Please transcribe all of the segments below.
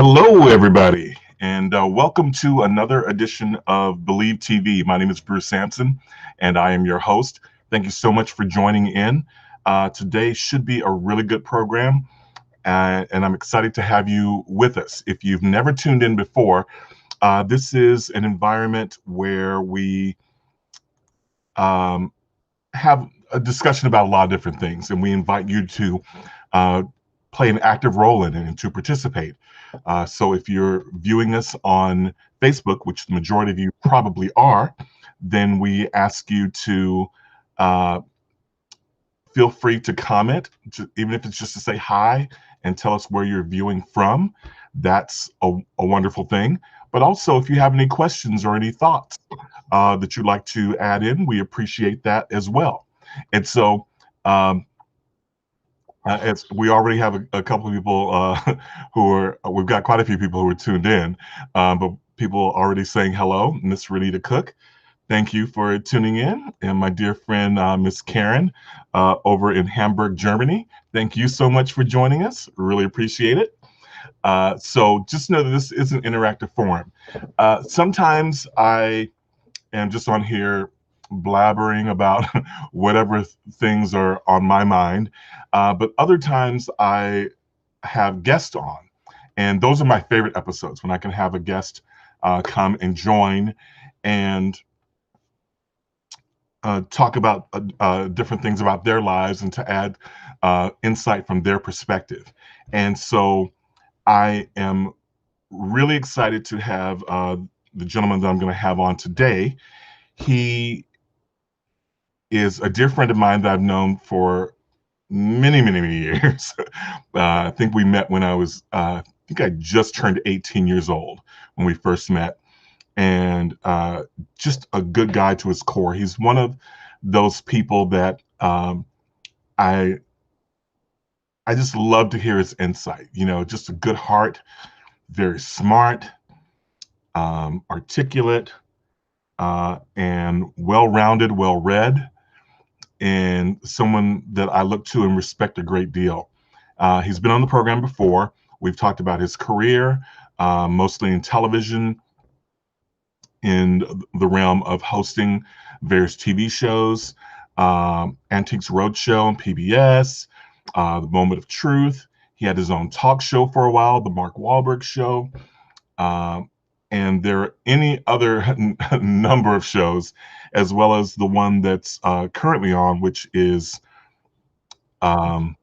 Hello, everybody, and welcome to another edition of Believe TV. My name is Bruce Sampson, and I am your host. Thank you so much for joining in. Today should be a really good program, and I'm excited to have you with us. If you've never tuned in before, this is an environment where we um, have a discussion about a lot of different things, and we invite you to uh, play an active role in it and to participate. So if you're viewing us on Facebook, which the majority of you probably are, then we ask you to uh, feel free to comment, even if it's just to say hi and tell us where you're viewing from. That's a wonderful thing. But also, if you have any questions or any thoughts that you'd like to add in, we appreciate that as well. And so, we already have a couple of people we've got quite a few people who are tuned in, but people already saying hello. Miss Ready to Cook, thank you for tuning in. And my dear friend, Miss Karen, over in Hamburg, Germany, thank you so much for joining us. Really appreciate it. So just know that this is an interactive forum. Sometimes I am just on here blabbering about whatever things are on my mind. But other times I have guests on, and those are my favorite episodes when I can have a guest come and join and talk about different things about their lives and to add insight from their perspective. And so I am really excited to have the gentleman that I'm going to have on today. He is a dear friend of mine that I've known for many, many, many years. I think we met when I think I just turned 18 years old when we first met, and just a good guy to his core. He's one of those people that I just love to hear his insight. You know, just a good heart, very smart, articulate, and well-rounded, well-read, and someone that I look to and respect a great deal. He's been on the program before. We've talked about his career, mostly in television, in the realm of hosting various TV shows, Antiques Roadshow on PBS, The Moment of Truth. He had his own talk show for a while, The Mark Walberg Show. And there are any other number of shows, as well as the one that's currently on, which is, hey,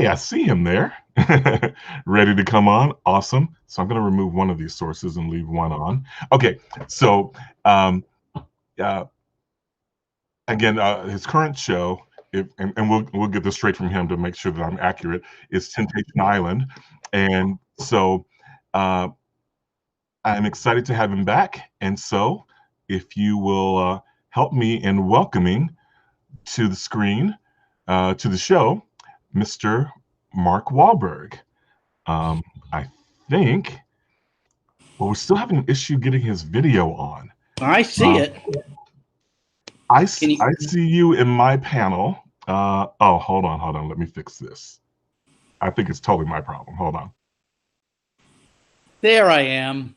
I see him there, ready to come on. Awesome. So I'm going to remove one of these sources and leave one on. Okay, so uh, again, his current show, and we'll get this straight from him to make sure that I'm accurate, is Temptation Island. And so I'm excited to have him back. And so if you will help me in welcoming to the screen, to the show, Mr. Mark Walberg. I think, well, we're still having an issue getting his video on. I see it. I see you in my panel. Oh, hold on. Let me fix this. I think it's totally my problem. Hold on. There I am.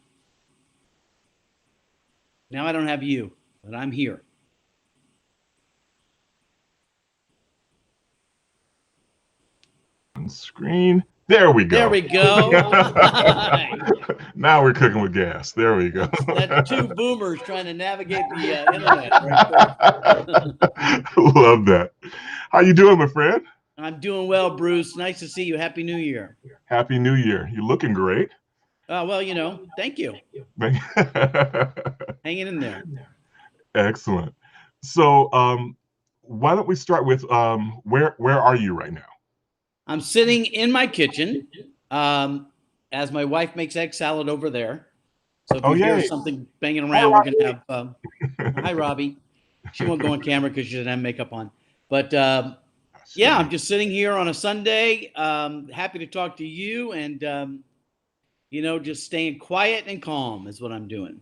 Now I don't have you, but I'm here. On screen. There we go. There we go. Now we're cooking with gas. There we go. That's two boomers trying to navigate the internet right there. Love that. How you doing, my friend? I'm doing well, Bruce. Nice to see you. Happy New Year. Happy New Year. You're looking great. Well, you know, thank you. Hanging in there. Excellent. So why don't we start with where are you right now? I'm sitting in my kitchen as my wife makes egg salad over there. So if you hear something banging around, we're going to have hi, Robbie. She won't go on camera because she doesn't have makeup on. But yeah, I'm just sitting here on a Sunday. Happy to talk to you, and you know, just staying quiet and calm is what I'm doing.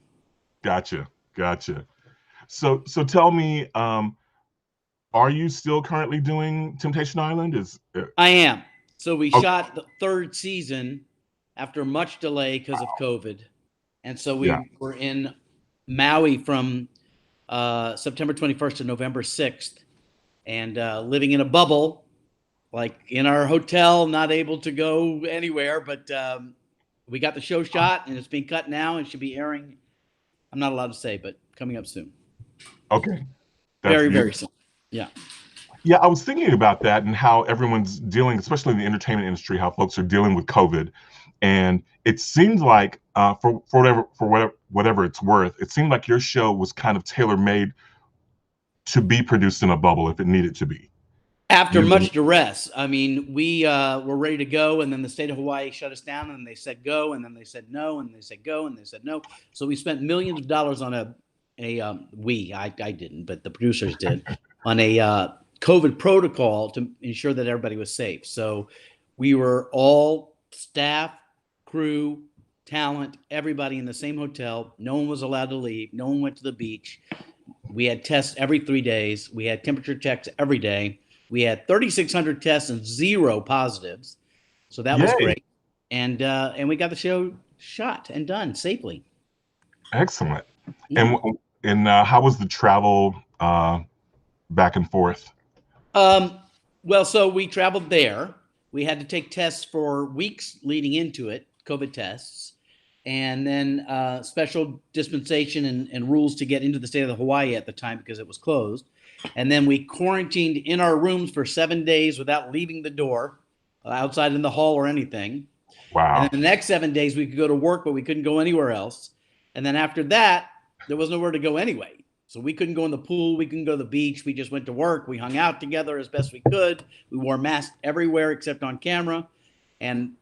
Gotcha. So tell me, are you still currently doing Temptation Island? I am. So we shot the third season after much delay because of COVID. And so Yeah. we were in Maui from September 21st to November 6th, and living in a bubble, like in our hotel, not able to go anywhere. But we got the show shot, and it's being cut now and should be airing. I'm not allowed to say, but coming up soon. Okay. That's Very, very beautiful. soon. Yeah. Yeah, I was thinking about that and how everyone's dealing, especially in the entertainment industry, how folks are dealing with COVID. And it seems like, for whatever it's worth, it seemed like your show was kind of tailor made to be produced in a bubble if it needed to be. After Using, much duress, I mean, we were ready to go, and then the state of Hawaii shut us down, and they said go, and then they said no, and they said go, and they said no. So we spent millions of dollars on I didn't, but the producers did, on a COVID protocol to ensure that everybody was safe. So we were all staff, crew, talent, everybody in the same hotel. No one was allowed to leave. No one went to the beach. We had tests every 3 days. We had temperature checks every day. We had 3,600 tests and 0 positives. So that was yay, great. And we got the show shot and done safely. excellent. Mm. And how was the travel back and forth? Well, so we traveled there. We had to take tests for weeks leading into it, COVID tests, and then special dispensation and rules to get into the state of Hawaii at the time because it was closed. And then we quarantined in our rooms for 7 days without leaving the door, outside in the hall or anything. And then Wow. the next 7 days we could go to work, but we couldn't go anywhere else. And then after that, there was nowhere to go anyway. So we couldn't go in the pool. We couldn't go to the beach. We just went to work. We hung out together as best we could. We wore masks everywhere except on camera. And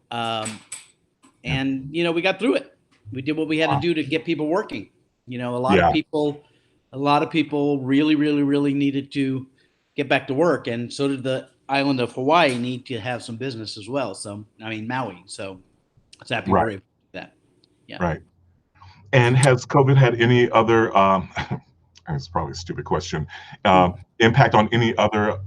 we got through it. We did what we had to do to get people working. A lot of Yeah, people really, really, really needed to get back to work, and so did the island of Hawaii need to have some business as well. So, I mean, Maui. So, it's happy we're right, able to do that. Yeah. right. And has COVID had any other, it's probably a stupid question, impact on any other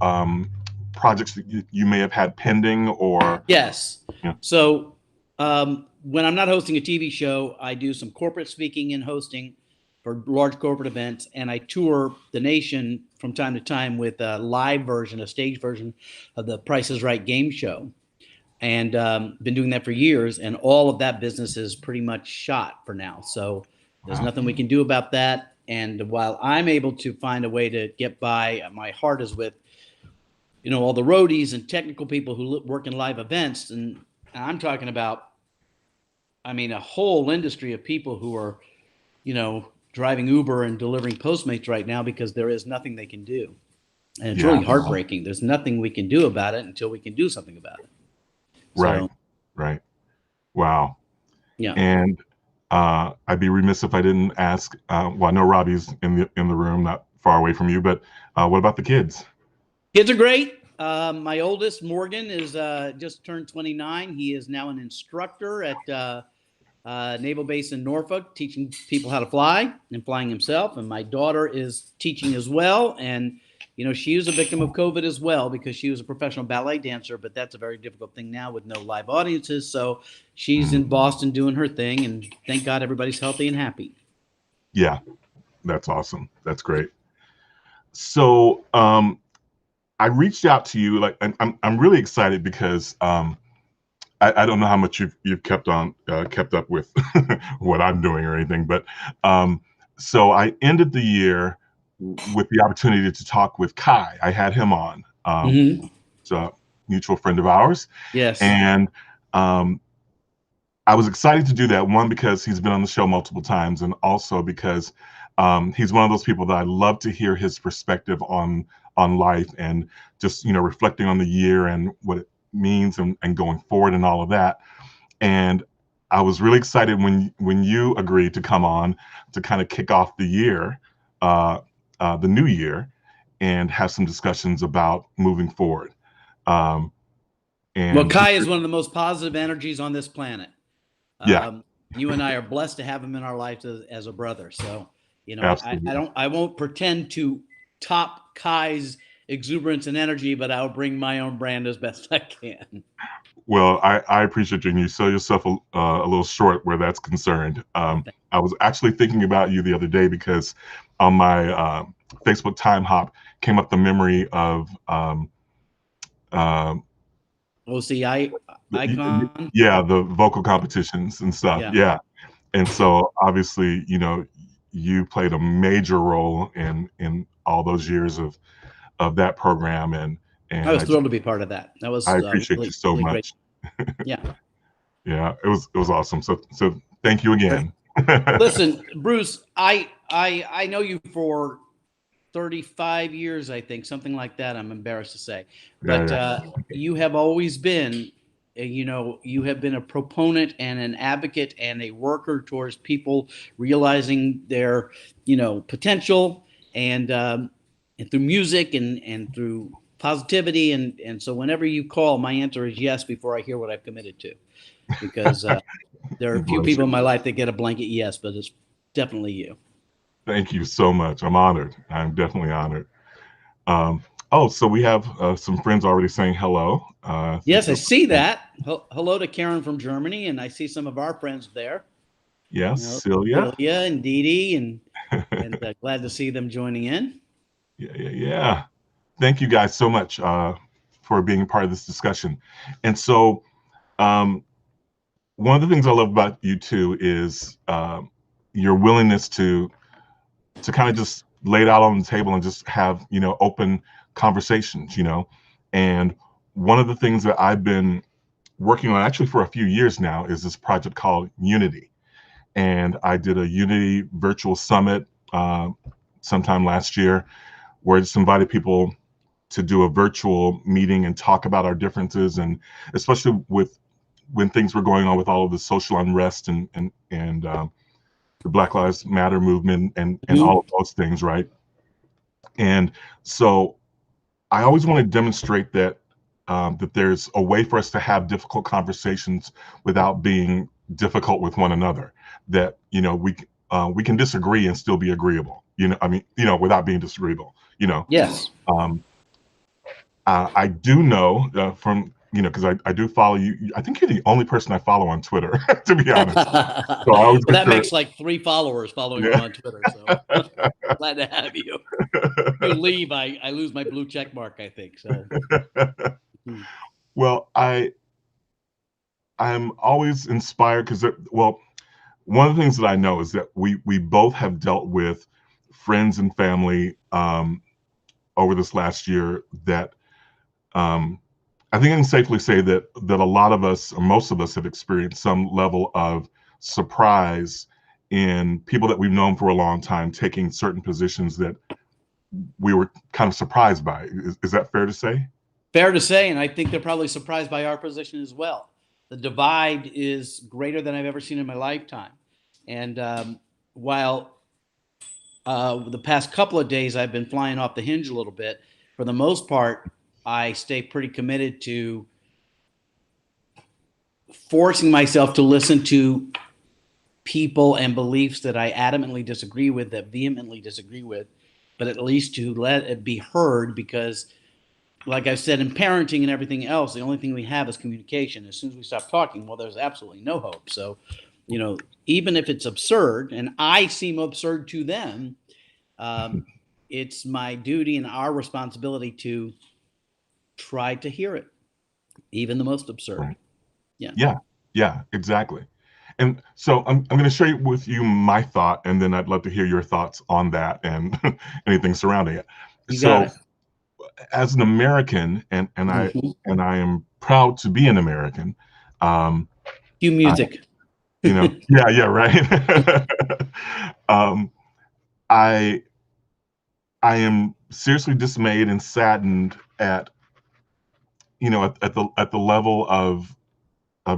projects that you may have had pending or, Yes. yeah. So, when I'm not hosting a TV show, I do some corporate speaking and hosting for large corporate events, and I tour the nation from time to time with a live version, a stage version of the Price is Right game show. And been doing that for years, and all of that business is pretty much shot for now. So there's Wow. nothing we can do about that. And while I'm able to find a way to get by, my heart is with, all the roadies and technical people who work in live events. And I'm talking about, a whole industry of people who are, driving Uber and delivering Postmates right now because there is nothing they can do. And it's Yeah, really heartbreaking. There's nothing we can do about it until we can do something about it. right, So, right. Wow. yeah. And I'd be remiss if I didn't ask. Well, I know Robbie's in the room, not far away from you, but what about the kids? Kids are great. My oldest, Morgan, is just turned 29. He is now an instructor at Naval Base in Norfolk, teaching people how to fly and flying himself. And my daughter is teaching as well. And, she was a victim of COVID as well because she was a professional ballet dancer, but that's a very difficult thing now with no live audiences. So she's in Boston doing her thing. And thank God everybody's healthy and happy. Yeah, that's awesome. That's great. So I reached out to you, like, and I'm really excited because I don't know how much you've kept up with what I'm doing or anything, but so I ended the year with the opportunity to talk with Kai. I had him on. It's a mutual friend of ours, Yes. and I was excited to do that. One, because he's been on the show multiple times, and also because he's one of those people that I love to hear his perspective on life and just reflecting on the year and what it means and going forward and all of that. And I was really excited when you agreed to come on to kind of kick off the year, the new year, and have some discussions about moving forward. Well, And Kai is one of the most positive energies on this planet. yeah, You and I are blessed to have him in our lives as a brother. So, absolutely. I won't pretend to top Kai's exuberance and energy, but I'll bring my own brand as best I can. Well, I appreciate you, and you sell yourself a little short where that's concerned. I was actually thinking about you the other day because on my Facebook time hop came up the memory of uh, OCI icon. yeah, the vocal competitions and stuff. Yeah. Yeah, and so obviously, you played a major role in all those years of that program, and I and was I just thrilled to be part of that. That I was appreciate you really, so really great. much. Yeah. Yeah, it was awesome. So thank you Great. again. Listen, Bruce, I know you for 35 years, I think, something like that. I'm embarrassed to say, Yeah, but yeah. you have always been, you have been a proponent and an advocate and a worker towards people realizing their, potential, and through music and through positivity, and so whenever you call, my answer is yes before I hear what I've committed to, because there are a few Bless people you. in my life that get a blanket yes, but it's definitely you. Thank you so much. I'm honored. I'm definitely honored. Um, oh, so we have some friends already saying hello. Yes, I see that. Hello to Karen from Germany, and I see some of our friends there. Yeah, Celia. Celia and Dee Dee, and glad to see them joining in. Yeah, yeah, yeah. Thank you guys so much for being part of this discussion. And so, um, one of the things I love about you too is your willingness to kind of just lay it out on the table and just have open conversations. And one of the things that I've been working on actually for a few years now is this project called Unity. And I did a Unity virtual summit sometime last year where I just invited people to do a virtual meeting and talk about our differences, and especially with when things were going on with all of the social unrest and the Black Lives Matter movement and all of Mhm. those things, right? And so I always want to demonstrate that there's a way for us to have difficult conversations without being difficult with one another. That we can disagree and still be agreeable. I mean, without being disagreeable. Yes. Um, I do know from because I do follow you. I think you're the only person I follow on Twitter, to be honest. So I Well, always that consider, makes like 3 followers following me yeah. on Twitter. So glad to have you. You leave, I lose my blue check mark, I think. So, hmm. Well, I'm always inspired because well, one of the things that I know is that we both have dealt with friends and family over this last year that um, I think I can safely say that a lot of us, or most of us, have experienced some level of surprise in people that we've known for a long time taking certain positions that we were kind of surprised by. Is that fair to say? Fair to say, and I think they're probably surprised by our position as well. The divide is greater than I've ever seen in my lifetime. And while the past couple of days I've been flying off the hinge a little bit, for the most part, I stay pretty committed to forcing myself to listen to people and beliefs that I adamantly disagree with, that vehemently disagree with, but at least to let it be heard, because like I said, in parenting and everything else, the only thing we have is communication. As soon as we stop talking, well, there's absolutely no hope. So, even if it's absurd and I seem absurd to them, um, it's my duty and our responsibility to try to hear it, even the most absurd. Right. Yeah, Yeah. Yeah. Exactly. And so I'm going to share with you my thought, and then I'd love to hear your thoughts on that and anything surrounding it. you got So, it. as an American, Mm-hmm. and I am proud to be an American. Um, Cue I, music. yeah, yeah, right. um, I I am seriously dismayed and saddened at at the level of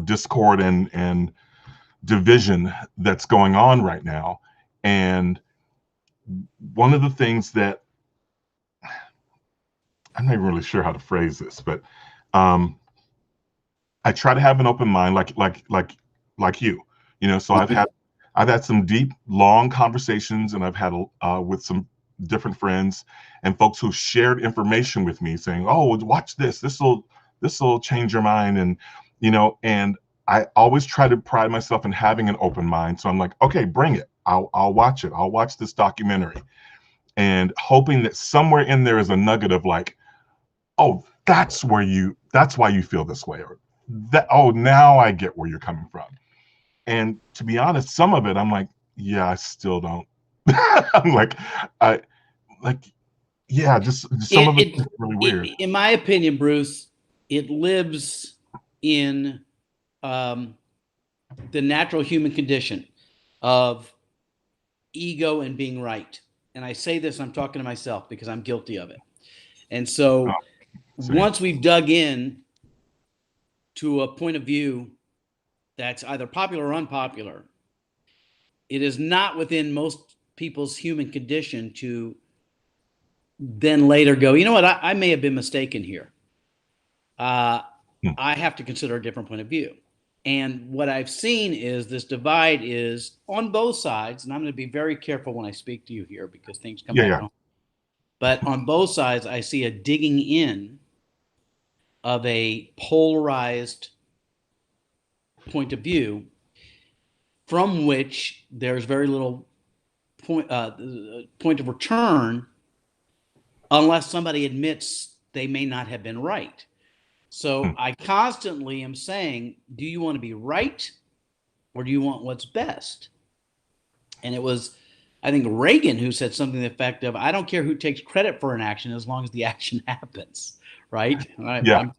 discord and division that's going on right now. And one of the things that I'm not even really sure how to phrase this, but um, I try to have an open mind, like you. So I've had some deep, long conversations, and I've had with some different friends and folks who shared information with me, saying, "Oh, watch this. This will change your mind." And I always try to pride myself in having an open mind. So I'm like, okay, bring it. I'll watch it. I'll watch this documentary, and hoping that somewhere in there is a nugget of like, oh, that's why you feel this way, or that, oh, now I get where you're coming from. And to be honest, some of it I'm like, yeah, I still don't. I'm like, I like, yeah, just some of it's really weird. In my opinion, Bruce, it lives in the natural human condition of ego and being right. And I say this, I'm talking to myself because I'm guilty of it. And so once we've dug in to a point of view that's either popular or unpopular, it is not within most people's human condition to then later go, you know what, I may have been mistaken here. I have to consider a different point of view. And what I've seen is this divide is on both sides, and I'm going to be very careful when I speak to you here because things come back home. But on both sides, I see a digging in of a polarized point of view from which there's very little point of return unless somebody admits they may not have been right. So I constantly am saying, do you want to be right or do you want what's best? And it was, I think, Reagan who said something to the effect of, I don't care who takes credit for an action as long as the action happens, right? I'm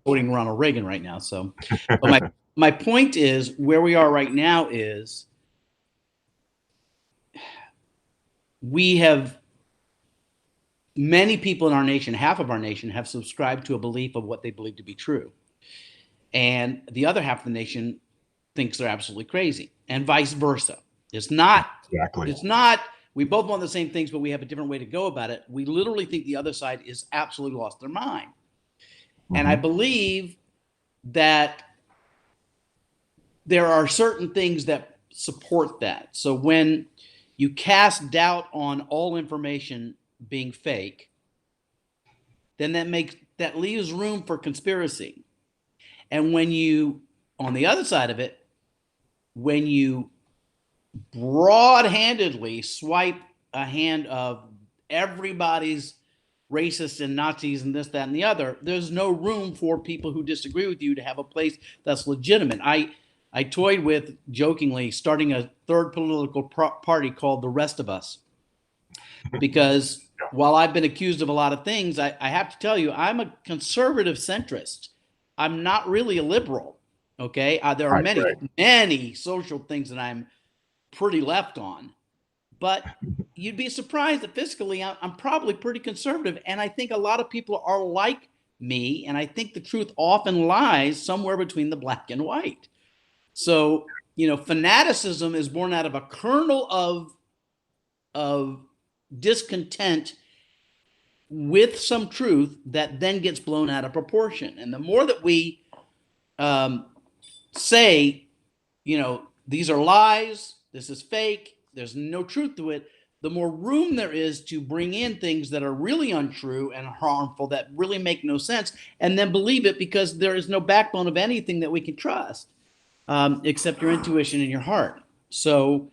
quoting Ronald Reagan right now. So but my point is, where we are right now is we have many people in our nation, half of our nation, have subscribed to a belief of what they believe to be true. And the other half of the nation thinks they're absolutely crazy, and vice versa. It's not, we both want the same things, but we have a different way to go about it. We literally think the other side is absolutely lost their mind. And I believe that there are certain things that support that. So when you cast doubt on all information being fake, then that leaves room for conspiracy. And when you, on the other side of it, when you broad-handedly swipe a hand of everybody's racist and Nazis and this, that, and the other, there's no room for people who disagree with you to have a place that's legitimate. I toyed with, jokingly, starting a third political party called The Rest of Us, because while I've been accused of a lot of things, I have to tell you, I'm a conservative centrist. I'm not really a liberal, okay? There are many social things that I'm pretty left on, but you'd be surprised that fiscally I'm probably pretty conservative, and I think a lot of people are like me, and I think the truth often lies somewhere between the black and white. So, fanaticism is born out of a kernel of discontent with some truth that then gets blown out of proportion. And the more that we say, these are lies, this is fake, there's no truth to it, the more room there is to bring in things that are really untrue and harmful, that really make no sense, and then believe it because there is no backbone of anything that we can trust except your intuition and your heart. So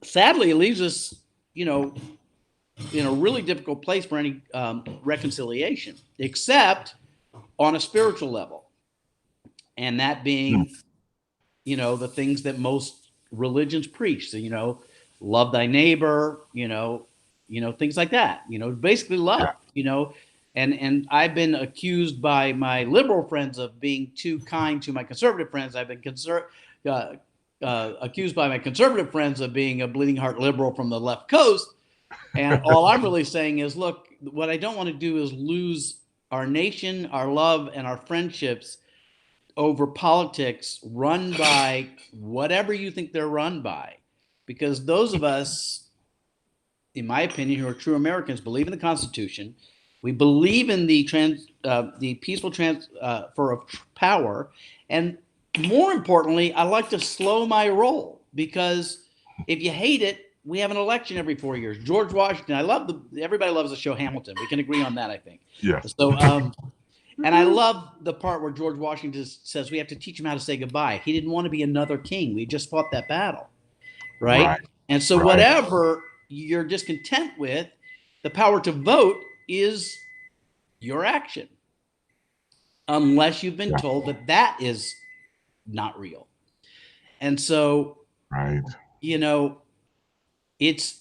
sadly, it leaves us, in a really difficult place for any reconciliation, except on a spiritual level. And that being, the things that most religions preach. So, love thy neighbor, things like that, basically love, and I've been accused by my liberal friends of being too kind to my conservative friends. I've been accused by my conservative friends of being a bleeding heart liberal from the left coast. And all I'm really saying is, look, what I don't want to do is lose our nation, our love, and our friendships over politics run by whatever you think they're run by. Because those of us, in my opinion, who are true Americans, believe in the Constitution. We believe in the peaceful transfer of power. And more importantly, I like to slow my roll, because if you hate it, we have an election every 4 years. George Washington, everybody loves the show Hamilton. We can agree on that, I think. Yeah. So And I love the part where George Washington says we have to teach him how to say goodbye. He didn't want to be another king. We just fought that battle, right? Right. And so Right. whatever you're discontent with, the power to vote is your action, unless you've been Yeah. told that that is not real. And so, Right. you know, it's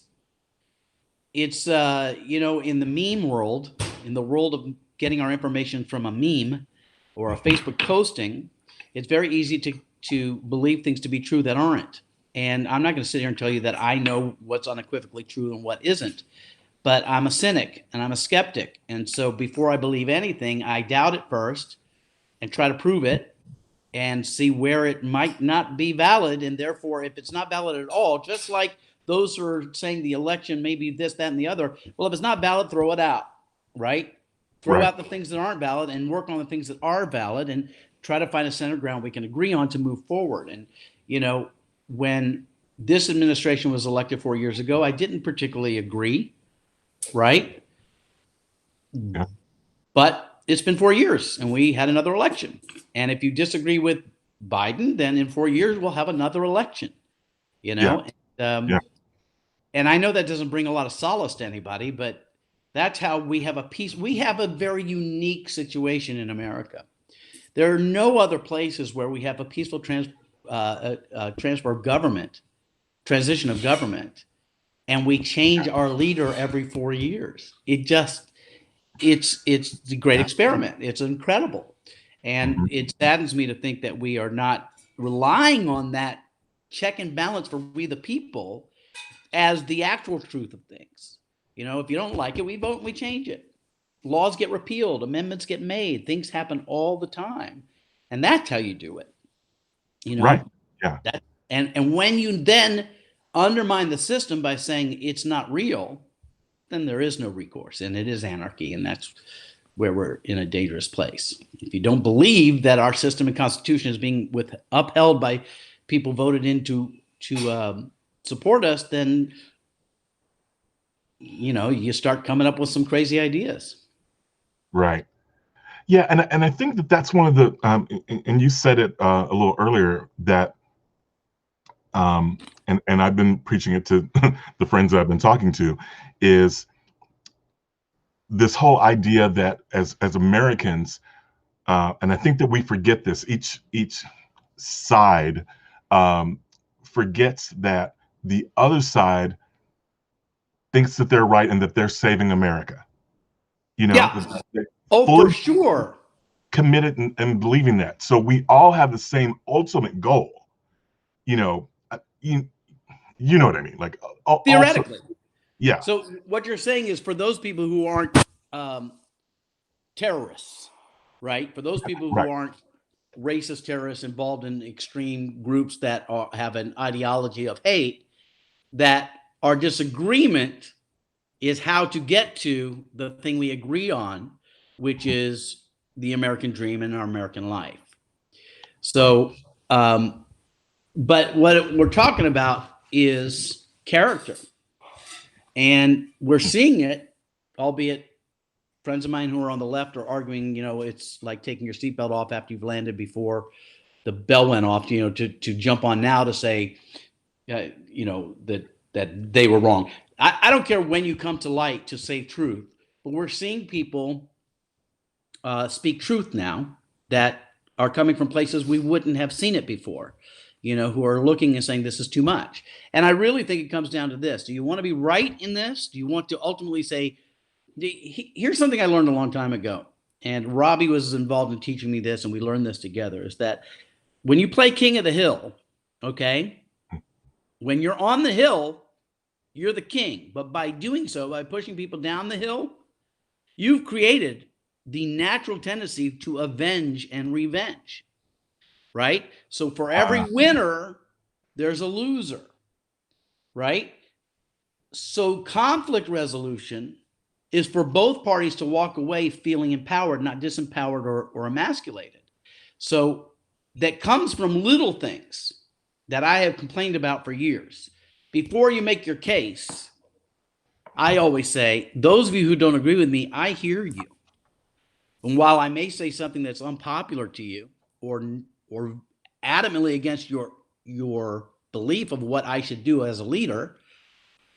in the meme world, in the world of getting our information from a meme or a Facebook posting, it's very easy to believe things to be true that aren't. And I'm not going to sit here and tell you that I know what's unequivocally true and what isn't, but I'm a cynic and I'm a skeptic. And so before I believe anything, I doubt it first and try to prove it and see where it might not be valid. And therefore, if it's not valid at all, just like those who are saying the election may be this, that, and the other, well, if it's not valid, throw it out, right? Throw Right. out the things that aren't valid and work on the things that are valid and try to find a center ground we can agree on to move forward. And, when this administration was elected 4 years ago, I didn't particularly agree, right? Yeah. But it's been 4 years and we had another election. And if you disagree with Biden, then in 4 years we'll have another election, Yeah. Yeah. and I know that doesn't bring a lot of solace to anybody, but that's how we have a peace. We have a very unique situation in America. There are no other places where we have a peaceful transfer of government, transition of government, and we change our leader every 4 years. It's the great experiment. It's incredible. And it saddens me to think that we are not relying on that check and balance for we the people as the actual truth of things. If you don't like it, we vote and we change it. Laws get repealed, amendments get made, things happen all the time. And that's how you do it. Right. Yeah. And when you then undermine the system by saying it's not real, then there is no recourse and it is anarchy. And that's where we're in a dangerous place. If you don't believe that our system and constitution is being upheld by people voted in to support us, then you start coming up with some crazy ideas. Right. Yeah, and I think that's one of the and you said it a little earlier that and I've been preaching it to the friends that I've been talking to, is this whole idea that as Americans, and I think that we forget this. Each side forgets that the other side thinks that they're right and that they're saving America. Yeah. They're Oh, fully for sure. committed and believing that. So we all have the same ultimate goal. You know what I mean? Like Theoretically. Also, yeah. So what you're saying is for those people who aren't terrorists, right? For those people who Right. aren't racist terrorists involved in extreme groups that have an ideology of hate, that our disagreement is how to get to the thing we agree on, which is the American dream and our American life. So, but what we're talking about is character. And we're seeing it, albeit friends of mine who are on the left are arguing, it's like taking your seatbelt off after you've landed before the bell went off, to jump on now to say, that they were wrong. I don't care when you come to light to say truth, but we're seeing people speak truth now that are coming from places we wouldn't have seen it before, who are looking and saying this is too much. And I really think it comes down to this. Do you want to be right in this? Do you want to ultimately say, here's something I learned a long time ago, and Robbie was involved in teaching me this, and we learned this together, is that when you play King of the Hill, okay, when you're on the hill, you're the king. But by doing so, by pushing people down the hill, you've created the natural tendency to avenge and revenge, right? So for every winner, there's a loser, right? So conflict resolution is for both parties to walk away feeling empowered, not disempowered or emasculated. So that comes from little things that I have complained about for years. Before you make your case, I always say, those of you who don't agree with me, I hear you. And while I may say something that's unpopular to you or adamantly against your belief of what I should do as a leader,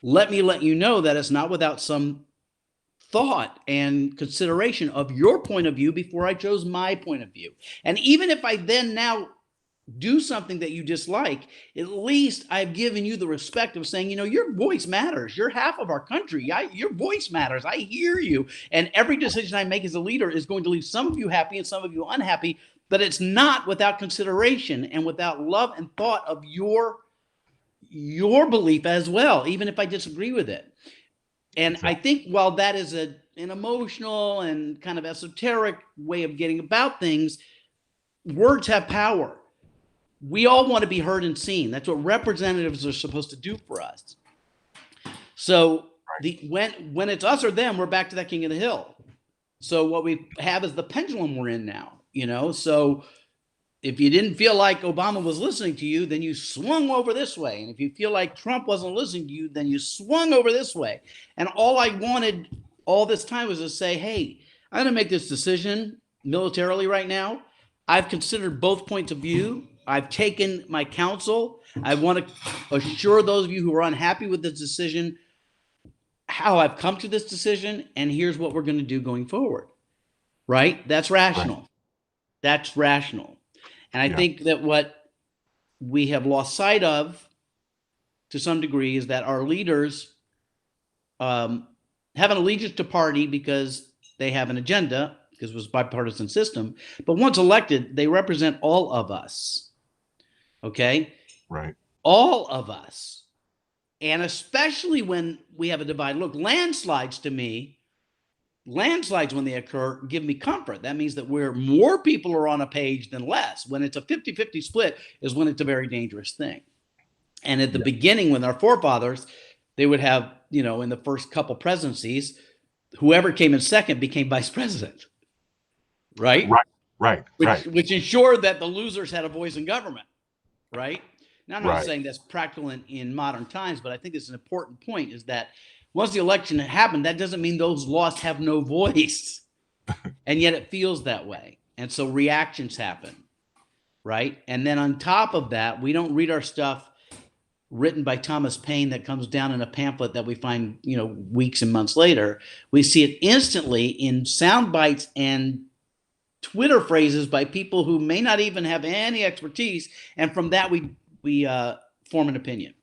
let me let you know that it's not without some thought and consideration of your point of view before I chose my point of view. And even if I then now do something that you dislike, at least I've given you the respect of saying, your voice matters. You're half of our country. Your voice matters. I hear you. And every decision I make as a leader is going to leave some of you happy and some of you unhappy, but it's not without consideration and without love and thought of your belief as well, even if I disagree with it. And I think while that is an emotional and kind of esoteric way of getting about things, words have power. We all want to be heard and seen. That's what representatives are supposed to do for us. So when it's us or them, we're back to that king of the hill. So what we have is the pendulum we're in now, So if you didn't feel like Obama was listening to you, then you swung over this way. And if you feel like Trump wasn't listening to you, then you swung over this way. And all I wanted all this time was to say, hey, I'm going to make this decision militarily right now. I've considered both points of view. I've taken my counsel. I want to assure those of you who are unhappy with this decision how I've come to this decision, and here's what we're going to do going forward. Right? That's rational. Right. That's rational. And I think that what we have lost sight of to some degree is that our leaders have an allegiance to party because they have an agenda, because it was a bipartisan system. But once elected, they represent all of us. Okay? Right. All of us. And especially when we have a divide. Look, landslides to me, when they occur, give me comfort. That means that where more people are on a page than less. When it's a 50-50 split is when it's a very dangerous thing. And at the beginning, when our forefathers, they would have, in the first couple presidencies, whoever came in second became vice president. Right? Right. Which ensured that the losers had a voice in government. Right? Now, I'm not saying that's practical in modern times, but I think it's an important point is that once the election happened, that doesn't mean those lost have no voice. And yet it feels that way. And so reactions happen. Right? And then on top of that, we don't read our stuff written by Thomas Paine that comes down in a pamphlet that we find, weeks and months later. We see it instantly in sound bites and Twitter phrases by people who may not even have any expertise. And from that, we form an opinion.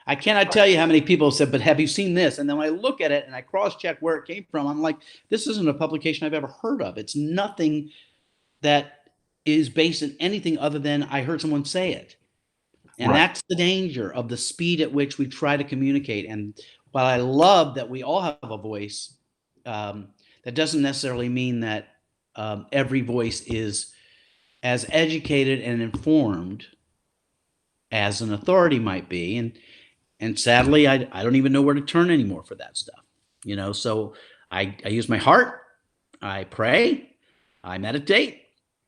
I cannot tell you how many people have said, but have you seen this? And then when I look at it and I cross-check where it came from, I'm like, this isn't a publication I've ever heard of. It's nothing that is based in anything other than I heard someone say it. And that's the danger of the speed at which we try to communicate. And while I love that we all have a voice, that doesn't necessarily mean that every voice is as educated and informed as an authority might be. And sadly, I don't even know where to turn anymore for that stuff. So I use my heart, I pray, I meditate,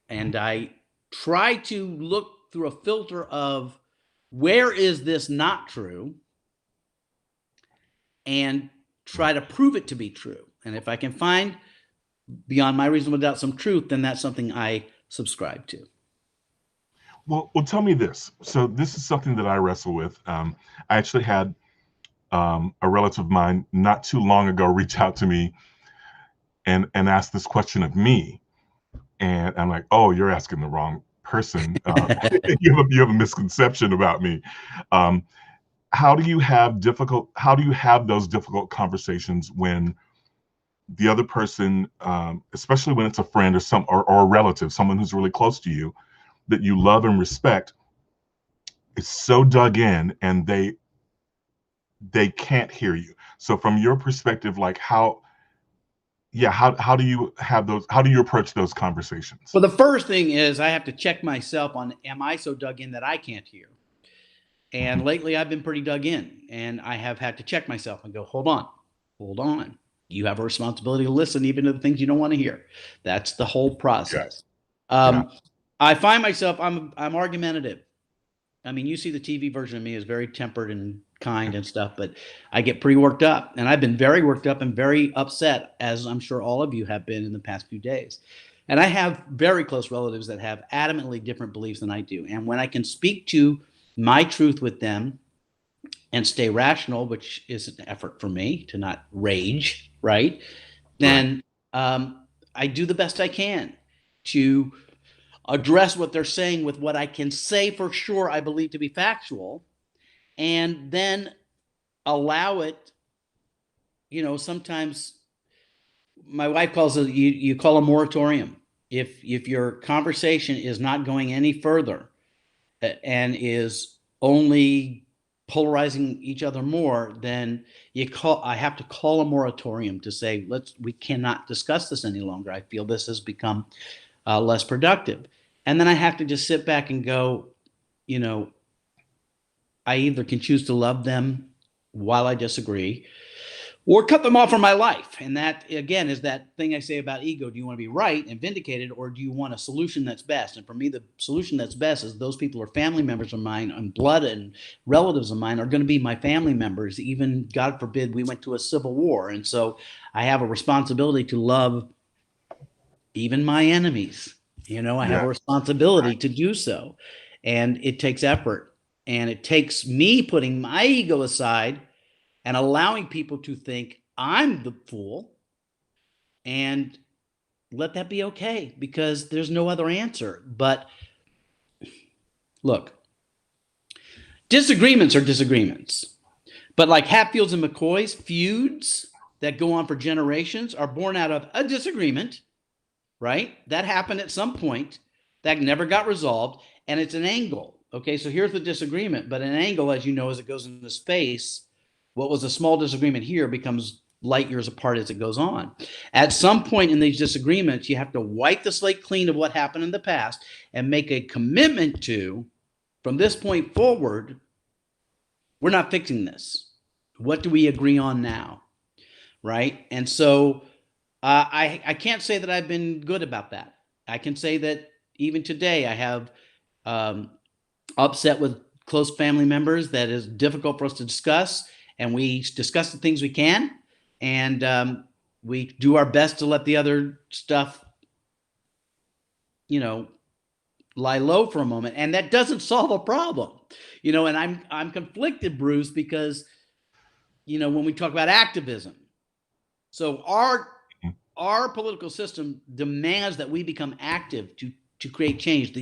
and I try to look through a filter of where is this not true and try to prove it to be true. And if I can find beyond my reasonable doubt some truth, then that's something I subscribe to. Well, tell me this. So this is something that I wrestle with. I actually had a relative of mine not too long ago reach out to me and ask this question of me. And I'm like, oh, you're asking the wrong person. You have a misconception about me. How do you have those difficult conversations when the other person, especially when it's a friend or a relative, someone who's really close to you, that you love and respect, is so dug in and they can't hear you? So from your perspective, like how do you approach those conversations? Well, the first thing is I have to check myself on, am I so dug in that I can't hear? And lately I've been pretty dug in, and I have had to check myself and go, hold on. You have a responsibility to listen even to the things you don't want to hear. That's the whole process. I find myself, I'm argumentative. I mean, you see the TV version of me is very tempered and kind and stuff, but I get pretty worked up, and I've been very worked up and very upset, as I'm sure all of you have been in the past few days. And I have very close relatives that have adamantly different beliefs than I do. And when I can speak to my truth with them and stay rational, which is an effort for me to not rage, right? Then I do the best I can to address what they're saying with what I can say for sure I believe to be factual, and then allow it. Sometimes my wife calls it, you call a moratorium. If your conversation is not going any further and is only polarizing each other more, then I have to call a moratorium to say, we cannot discuss this any longer. I feel this has become less productive. And then I have to just sit back and go, I either can choose to love them while I disagree, or cut them off from my life. And that, again, is that thing I say about ego. Do you want to be right and vindicated, or do you want a solution that's best? And for me, the solution that's best is those people are family members of mine, and blood and relatives of mine are going to be my family members. Even, God forbid, we went to a civil war. And so I have a responsibility to love even my enemies. I have a responsibility to do so. And it takes effort. And it takes me putting my ego aside and allowing people to think I'm the fool, and let that be okay, because there's no other answer. But look, disagreements are disagreements. But like Hatfield's and McCoy's feuds that go on for generations are born out of a disagreement, right? That happened at some point that never got resolved, and it's an angle. Okay, so here's the disagreement, but an angle, as you know, as it goes into space, what was a small disagreement here becomes light years apart as it goes on. At some point in these disagreements, you have to wipe the slate clean of what happened in the past and make a commitment to, from this point forward, we're not fixing this. What do we agree on now? Right? And so I can't say that I've been good about that. I can say that even today I have upset with close family members that is difficult for us to discuss, and we discuss the things we can, and we do our best to let the other stuff, lie low for a moment, and that doesn't solve a problem, and I'm conflicted, Bruce, because when we talk about activism, so our political system demands that we become active to create change.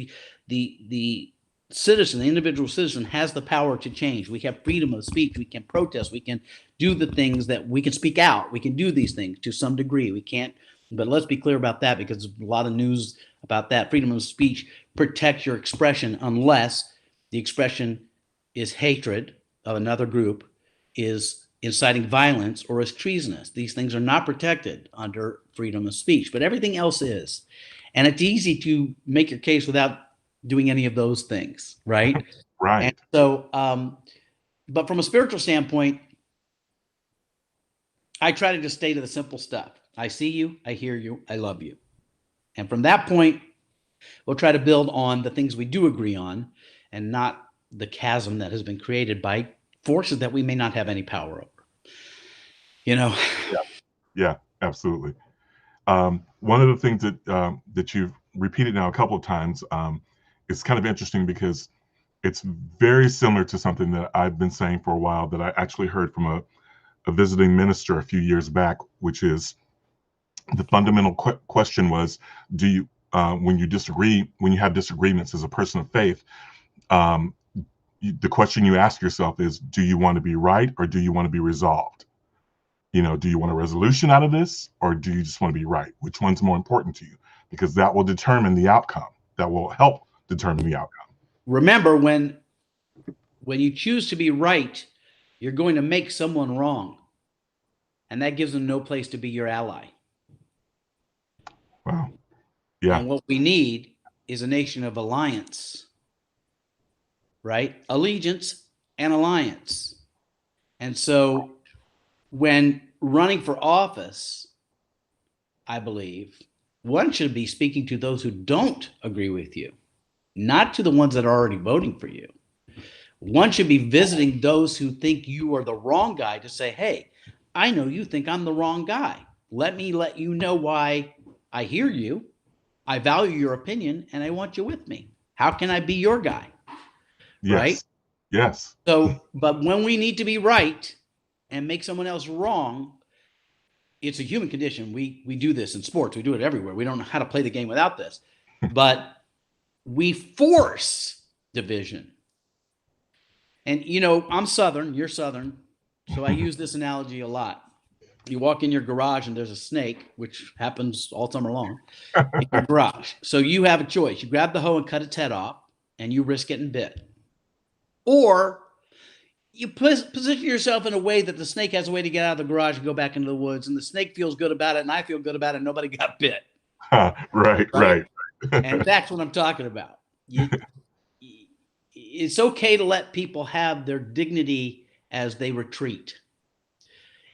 The citizen, the individual citizen, has the power to change. We have freedom of speech. We can protest. We can do the things that we can speak out. We can do these things to some degree. We can't, but let's be clear about that, because there's a lot of news about that. Freedom of speech protects your expression unless the expression is hatred of another group, is inciting violence, or is treasonous. These things are not protected under freedom of speech, but everything else is. And it's easy to make your case without doing any of those things, right? Right. And so, but from a spiritual standpoint, I try to just stay to the simple stuff. I see you, I hear you, I love you. And from that point, we'll try to build on the things we do agree on, and not the chasm that has been created by forces that we may not have any power over. Yeah, absolutely. One of the things that you've repeated now a couple of times, it's kind of interesting because it's very similar to something that I've been saying for a while, that I actually heard from a visiting minister a few years back, which is the fundamental question was, do you, when you have disagreements as a person of faith, the question you ask yourself is, do you want to be right, or do you want to be resolved? Do you want a resolution out of this, or do you just want to be right? Which one's more important to you? Because that will determine the outcome. That will help determine the outcome. Remember, when you choose to be right, you're going to make someone wrong, and that gives them no place to be your ally. Wow. Yeah. And what we need is a nation of alliance, right? Allegiance and alliance. And so when running for office, I believe one should be speaking to those who don't agree with you, not to the ones that are already voting for you. one should be visiting those who think you are the wrong guy to say, hey, I know you think I'm the wrong guy. Let me let you know why I hear you. I value your opinion and I want you with me. How can I be your guy? Right? Yes. Yes. So, but when we need to be right and make someone else wrong, it's a human condition. We do this in sports. We do it everywhere. We don't know how to play the game without this. But we force division. And, you know, I'm Southern, you're Southern, so I use this analogy a lot. You walk in your garage and there's a snake, which happens all summer long, in your garage. So you have a choice. You grab the hoe and cut its head off, and you risk getting bit. Or you position yourself in a way that the snake has a way to get out of the garage and go back into the woods, and the snake feels good about it, and I feel good about it, and nobody got bit. Right. And that's what I'm talking about. It's okay to let people have their dignity as they retreat.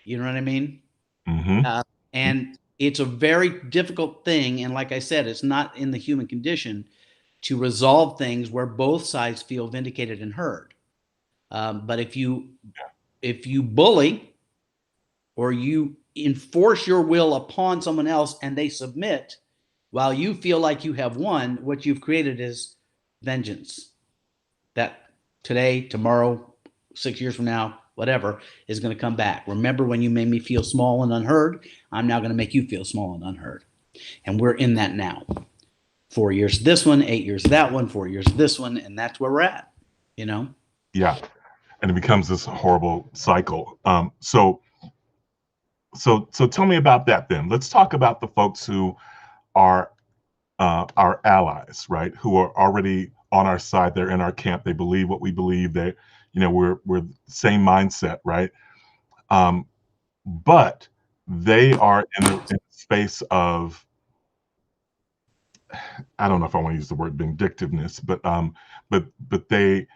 You know what I mean? Mm-hmm. And it's a very difficult thing. And like I said, it's not in the human condition to resolve things where both sides feel vindicated and heard. But if you bully or you enforce your will upon someone else and they submit while you feel like you have won, what you've created is vengeance. That today, tomorrow, 6 years from now, whatever, is going to come back. Remember when you made me feel small and unheard? I'm now going to make you feel small and unheard. And we're in that now. 4 years this one, 8 years that one, 4 years this one, and that's where we're at, you know? Yeah. And it becomes this horrible cycle. So tell me about that then. Let's talk about the folks who are our allies, right? Who are already on our side. They're in our camp. They believe what we believe. They, we're the same mindset, right? But they are in a space of, I don't know if I want to use the word vindictiveness, but they,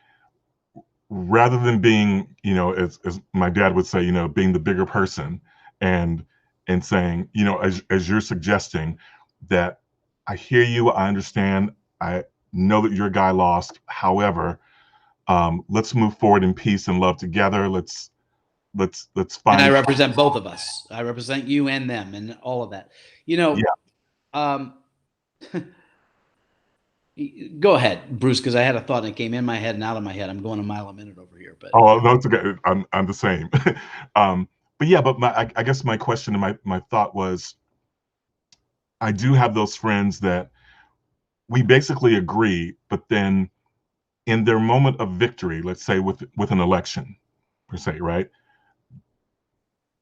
rather than being, as my dad would say, being the bigger person and saying, as you're suggesting, that I hear you, I understand, I know that your guy lost. However, let's move forward in peace and love together. Let's find. And I represent both of us. I represent you and them and all of that. Yeah. Go ahead, Bruce, because I had a thought and it came in my head and out of my head. I'm going a mile a minute over here, but that's okay. I'm the same. But yeah, but I guess my question and my thought was, I do have those friends that we basically agree, but then in their moment of victory, let's say with an election per se, right?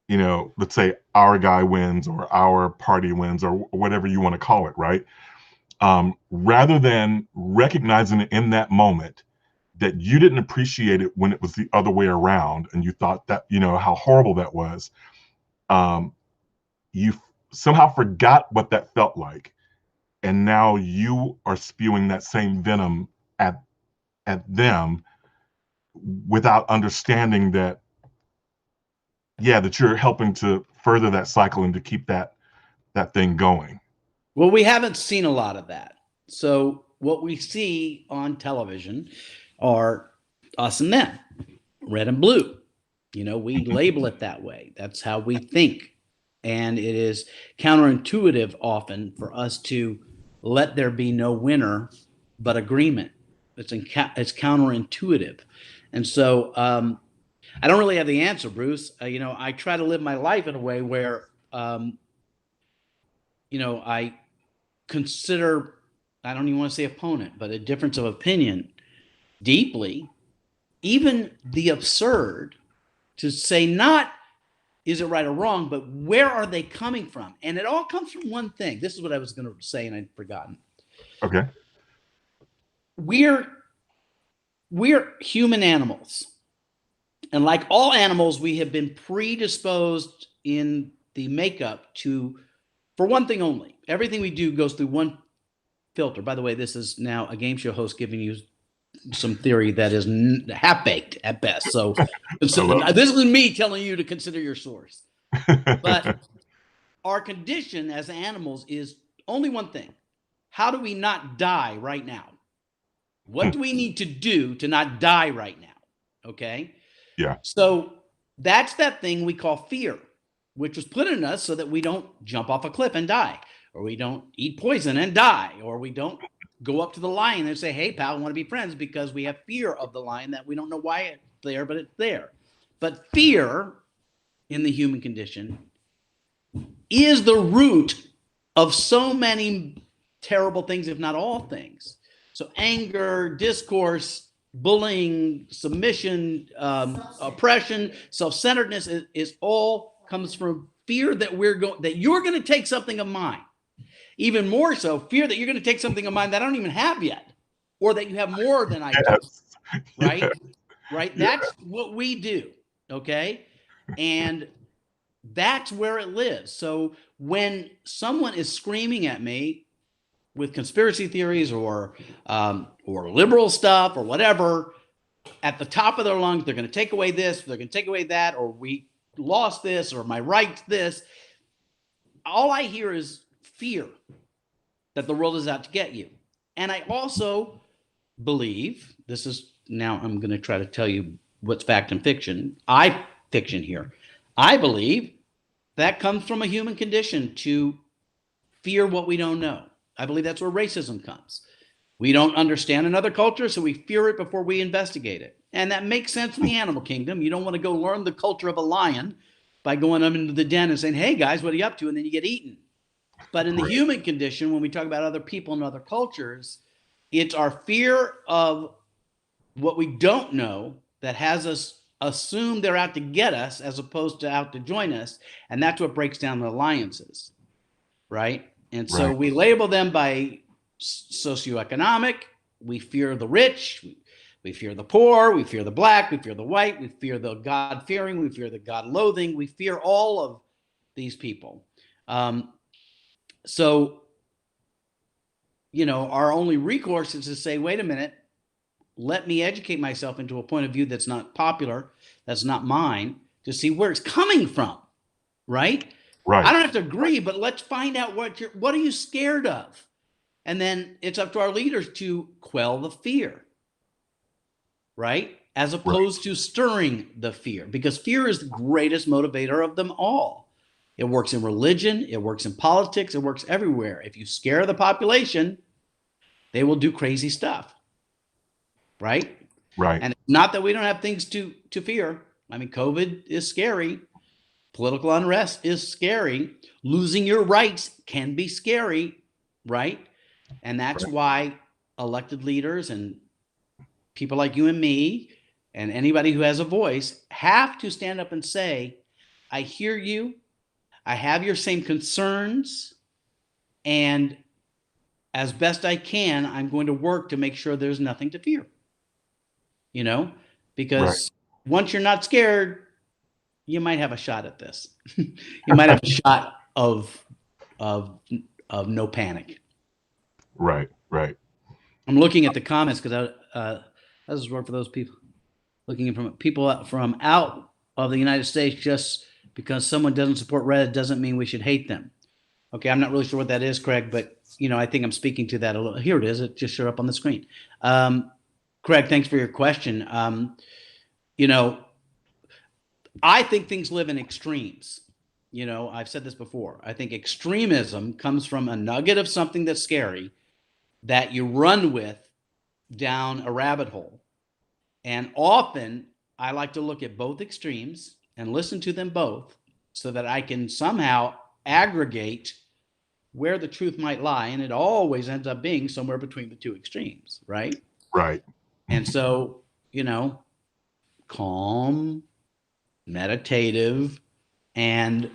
Let's say our guy wins or our party wins or whatever you want to call it, right? Rather than recognizing it in that moment that you didn't appreciate it when it was the other way around and you thought that, how horrible that was, you somehow forgot what that felt like. And now you are spewing that same venom at them without understanding that, that you're helping to further that cycle and to keep that thing going. Well, we haven't seen a lot of that. So what we see on television are us and them, red and blue. We label it that way. That's how we think. And it is counterintuitive often for us to let there be no winner but agreement. It's counterintuitive. And so I don't really have the answer, Bruce. I try to live my life in a way where, I consider, I don't even want to say opponent, but a difference of opinion deeply, even the absurd, to say not is it right or wrong, but where are they coming from? And it all comes from one thing. This is what I was going to say and I'd forgotten. Okay. We're human animals. And like all animals, we have been predisposed in the makeup to, for one thing only, everything we do goes through one filter. By the way, this is now a game show host giving you some theory that is half-baked at best. So this is me telling you to consider your source. But our condition as animals is only one thing. How do we not die right now? What do we need to do to not die right now? Okay. Yeah. So that's that thing we call fear, which was put in us so that we don't jump off a cliff and die, or we don't eat poison and die, or we don't go up to the lion and say, hey, pal, I want to be friends, because we have fear of the lion that we don't know why it's there, but it's there. But fear in the human condition is the root of so many terrible things, if not all things. So anger, discourse, bullying, submission, oppression, self-centeredness is all comes from fear that you're going to take something of mine. Even more so, fear that you're going to take something of mine that I don't even have yet, or that you have more than I do. Yes. Right? Yes. Right? That's what we do. Okay? And that's where it lives. So when someone is screaming at me with conspiracy theories or liberal stuff or whatever, at the top of their lungs, they're going to take away this, they're going to take away that, or we lost this, or my right's this. All I hear is fear that the world is out to get you. And I also believe, this is now I'm going to try to tell you what's fact and fiction. Fiction here. I believe that comes from a human condition to fear what we don't know. I believe that's where racism comes. We don't understand another culture, so we fear it before we investigate it. And that makes sense in the animal kingdom. You don't want to go learn the culture of a lion by going up into the den and saying, hey, guys, what are you up to? And then you get eaten. But in the human condition, when we talk about other people and other cultures, it's our fear of what we don't know that has us assume they're out to get us as opposed to out to join us. And that's what breaks down the alliances, right? And so we label them by socioeconomic. We fear the rich. We fear the poor. We fear the black. We fear the white. We fear the God-fearing. We fear the God-loathing. We fear all of these people. So, our only recourse is to say, wait a minute, let me educate myself into a point of view that's not popular, that's not mine, to see where it's coming from, right? Right. I don't have to agree, but let's find out what are you scared of? And then it's up to our leaders to quell the fear, right? As opposed to stirring the fear, because fear is the greatest motivator of them all. It works in religion, it works in politics, it works everywhere. If you scare the population, they will do crazy stuff. Right? Right. And it's not that we don't have things to fear. I mean, COVID is scary. Political unrest is scary. Losing your rights can be scary, right? And that's why elected leaders and people like you and me and anybody who has a voice have to stand up and say, I hear you. I have your same concerns. And as best I can, I'm going to work to make sure there's nothing to fear. Because once you're not scared, you might have a shot at this. You might have a shot of no panic. Right. I'm looking at the comments because this is work for those people looking from people from out of the United States. Just because someone doesn't support Red doesn't mean we should hate them. Okay, I'm not really sure what that is, Craig, but I think I'm speaking to that a little. Here it is. It just showed up on the screen. Craig, thanks for your question. I think things live in extremes. I've said this before. I think extremism comes from a nugget of something that's scary that you run with down a rabbit hole. And often I like to look at both extremes and listen to them both so that I can somehow aggregate where the truth might lie. And it always ends up being somewhere between the two extremes, right? Right. And so, calm, meditative, and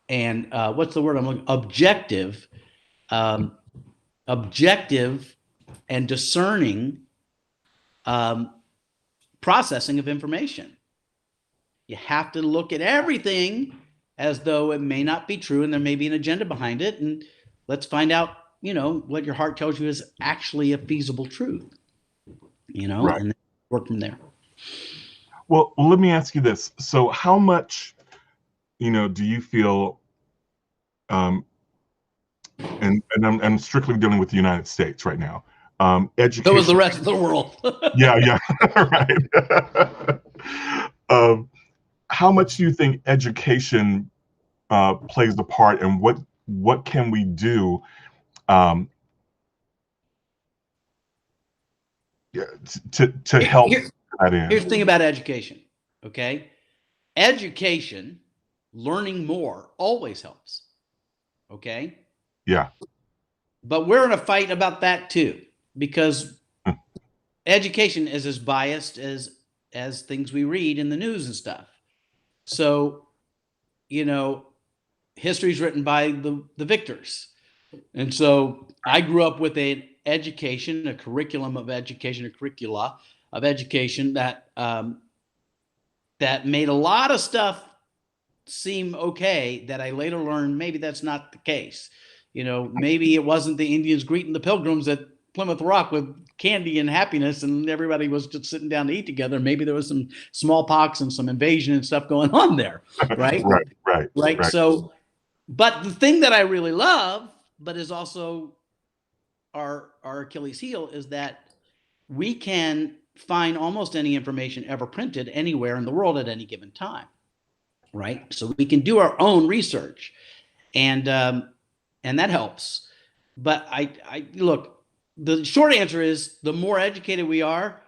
what's the word I'm looking? Objective and discerning processing of information. You have to look at everything as though it may not be true and there may be an agenda behind it. And let's find out, what your heart tells you is actually a feasible truth, and then work from there. Well, let me ask you this. So how much, do you feel, and I'm strictly dealing with the United States right now, Education. So was the rest of the world. Yeah, right. How much do you think education plays the part, and what can we do um, to help that in? Here's the thing about education, okay? Education, learning more always helps, okay? Yeah. But we're in a fight about that too, because education is as biased as things we read in the news and stuff. So, you know, history's written by the victors. And so I grew up with an education, a curriculum of education, a curricula of education that that made a lot of stuff seem okay that I later learned maybe that's not the case. You know, maybe it wasn't the Indians greeting the Pilgrims at Plymouth Rock with candy and happiness and everybody was just sitting down to eat together. Maybe there was some smallpox and some invasion and stuff going on there, right? Right. So, but the thing that I really love, but is also our Achilles heel, is that we can find almost any information ever printed anywhere in the world at any given time, right? So we can do our own research, and that helps. But I look. The short answer is the more educated we are,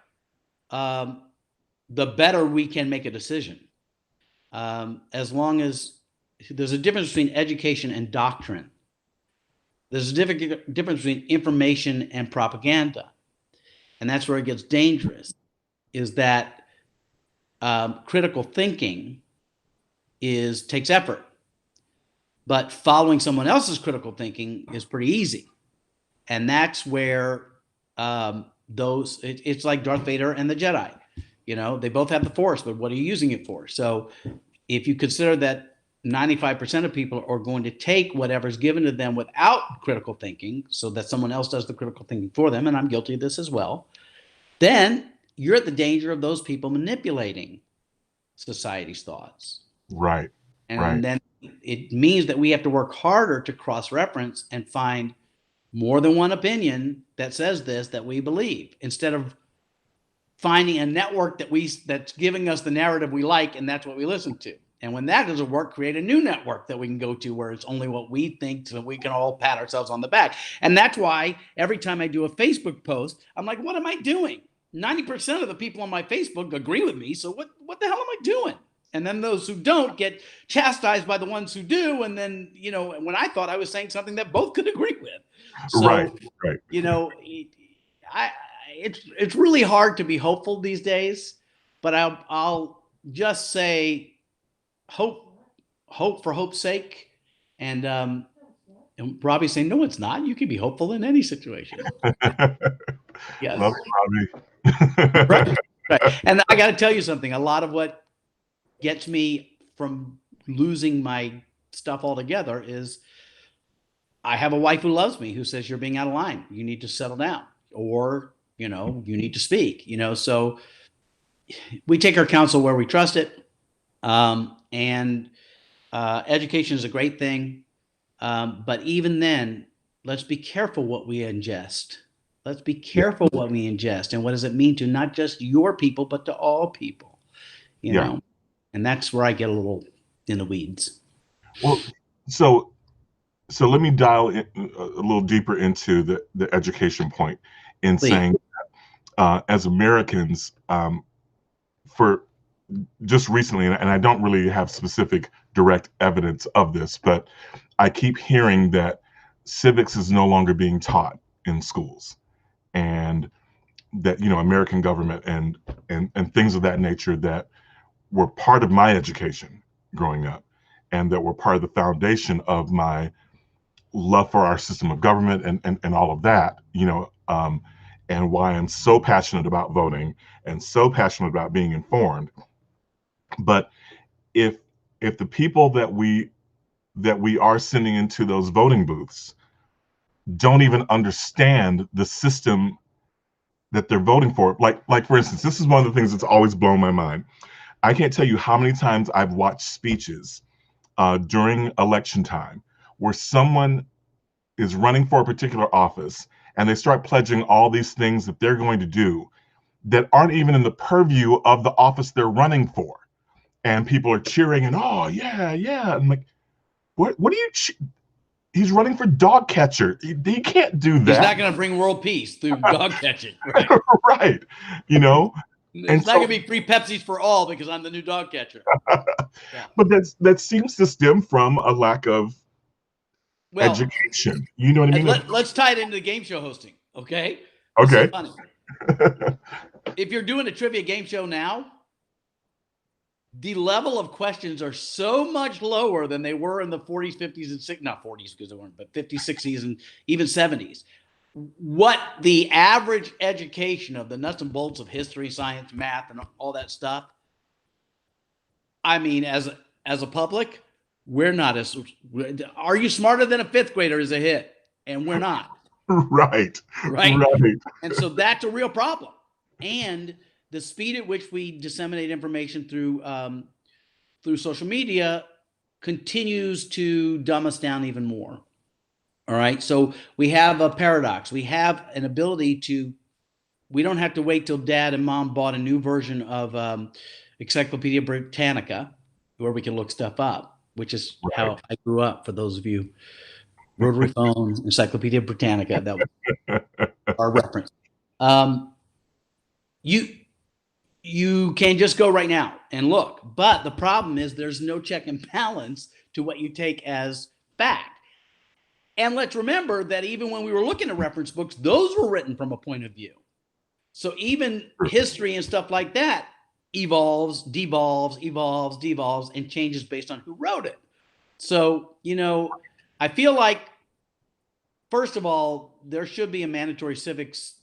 the better we can make a decision. As long as there's a difference between education and doctrine. There's a difference between information and propaganda. And that's where it gets dangerous, is that critical thinking takes effort. But following someone else's critical thinking is pretty easy. And that's where it's like Darth Vader and the Jedi. You know, they both have the Force, but what are you using it for? So if you consider that 95% of people are going to take whatever's given to them without critical thinking, so that someone else does the critical thinking for them, and I'm guilty of this as well, then you're at the danger of those people manipulating society's thoughts. Right. And then it means that we have to work harder to cross-reference and find more than one opinion that says this that we believe, instead of finding a network that's giving us the narrative we like, and that's what we listen to. And when that doesn't work, create a new network that we can go to where it's only what we think, so we can all pat ourselves on the back. And that's why every time I do a Facebook post, I'm like, what am I doing? 90% of the people on my Facebook agree with me. So what the hell am I doing? And then those who don't get chastised by the ones who do. And then, you know, when I thought I was saying something that both could agree with. So, right. You know, it's really hard to be hopeful these days, but I'll just say hope for hope's sake. And Robbie's saying, no, it's not. You can be hopeful in any situation. Yes. Love you, Robbie. Right. And I got to tell you something. A lot of what gets me from losing my stuff altogether is I have a wife who loves me, who says, you're being out of line. You need to settle down, or, you know, you need to speak, you know. So we take our counsel where we trust it. And education is a great thing. But even then, let's be careful what we ingest. Let's be careful what we ingest. And what does it mean to not just your people, but to all people, you know? And that's where I get a little in the weeds. Well, so let me dial in a little deeper into the education point in Please. Saying that, as Americans, for just recently, and I don't really have specific direct evidence of this, but I keep hearing that civics is no longer being taught in schools, and that, you know, American government and things of that nature that were part of my education growing up, and that were part of the foundation of my love for our system of government and all of that, you know, and why I'm so passionate about voting and so passionate about being informed. But if the people that we are sending into those voting booths don't even understand the system that they're voting for, like for instance, this is one of the things that's always blown my mind. I can't tell you how many times I've watched speeches during election time where someone is running for a particular office and they start pledging all these things that they're going to do that aren't even in the purview of the office they're running for. And people are cheering and, oh, yeah, yeah. I'm like, what are you? He's running for dog catcher. He can't do that. He's not going to bring world peace through dog catching. Right. Right. You know, it's not going to be free Pepsis for all because I'm the new dog catcher. Yeah. But that seems to stem from a lack of education. You know what I mean? Let's tie it into the game show hosting. Okay. Okay. Funny. If you're doing a trivia game show now, the level of questions are so much lower than they were in the 40s, 50s, and 60s, not 40s because they weren't, but 50s, 60s, and even 70s. What the average education of the nuts and bolts of history, science, math, and all that stuff, I mean, as a public, we're not as, are you smarter than a fifth grader is a hit, and we're not. Right. And so that's a real problem. And the speed at which we disseminate information through social media continues to dumb us down even more. All right. So we have a paradox. We have an ability to, we don't have to wait till dad and mom bought a new version of Encyclopedia Britannica where we can look stuff up, which is how I grew up. For those of you, rotary phone, Encyclopedia Britannica, that was our reference. You can just go right now and look, but the problem is there's no check and balance to what you take as fact. And let's remember that even when we were looking at reference books, those were written from a point of view. So even history and stuff like that evolves, devolves, and changes based on who wrote it. So, I feel like, first of all, there should be a mandatory civics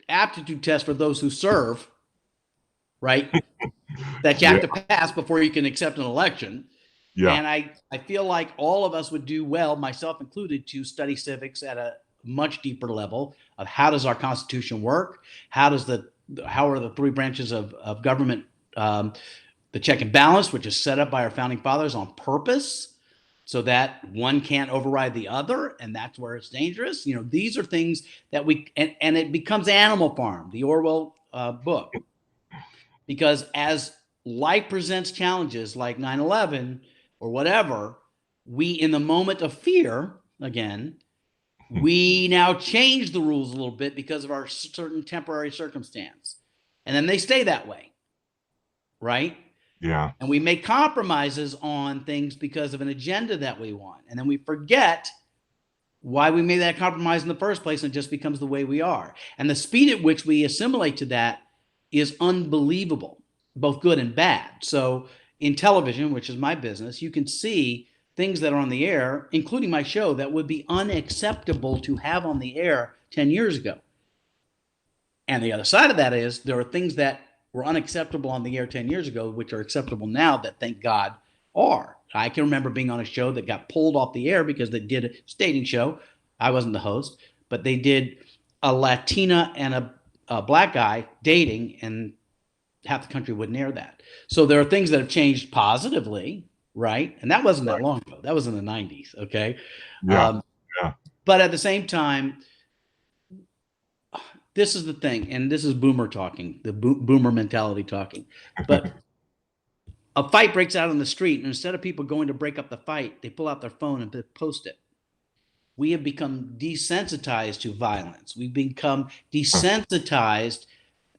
aptitude test for those who serve, right? That you have to pass before you can accept an election. Yeah. And I feel like all of us would do well, myself included, to study civics at a much deeper level of how does our Constitution work? How are the three branches of government, the check and balance, which is set up by our founding fathers on purpose so that one can't override the other, and that's where it's dangerous. These are things that and it becomes Animal Farm, the Orwell book, because as life presents challenges like 9/11 or whatever, we, in the moment of fear, again, we now change the rules a little bit because of our certain temporary circumstance. And then they stay that way, right? Yeah. And we make compromises on things because of an agenda that we want. And then we forget why we made that compromise in the first place, and it just becomes the way we are. And the speed at which we assimilate to that is unbelievable, both good and bad. So in television, which is my business, you can see things that are on the air, including my show, that would be unacceptable to have on the air 10 years ago. And the other side of that is there are things that were unacceptable on the air 10 years ago, which are acceptable now, that, thank God, are. I can remember being on a show that got pulled off the air because they did a dating show. I wasn't the host, but they did a Latina and a black guy dating, and half the country wouldn't air that. So there are things that have changed positively, right? And that wasn't that long ago. That was in the 90s, okay? Yeah. But at the same time, this is the thing, and this is boomer talking, the boomer mentality talking. But a fight breaks out on the street, and instead of people going to break up the fight, they pull out their phone and post it. We have become desensitized to violence. We've become desensitized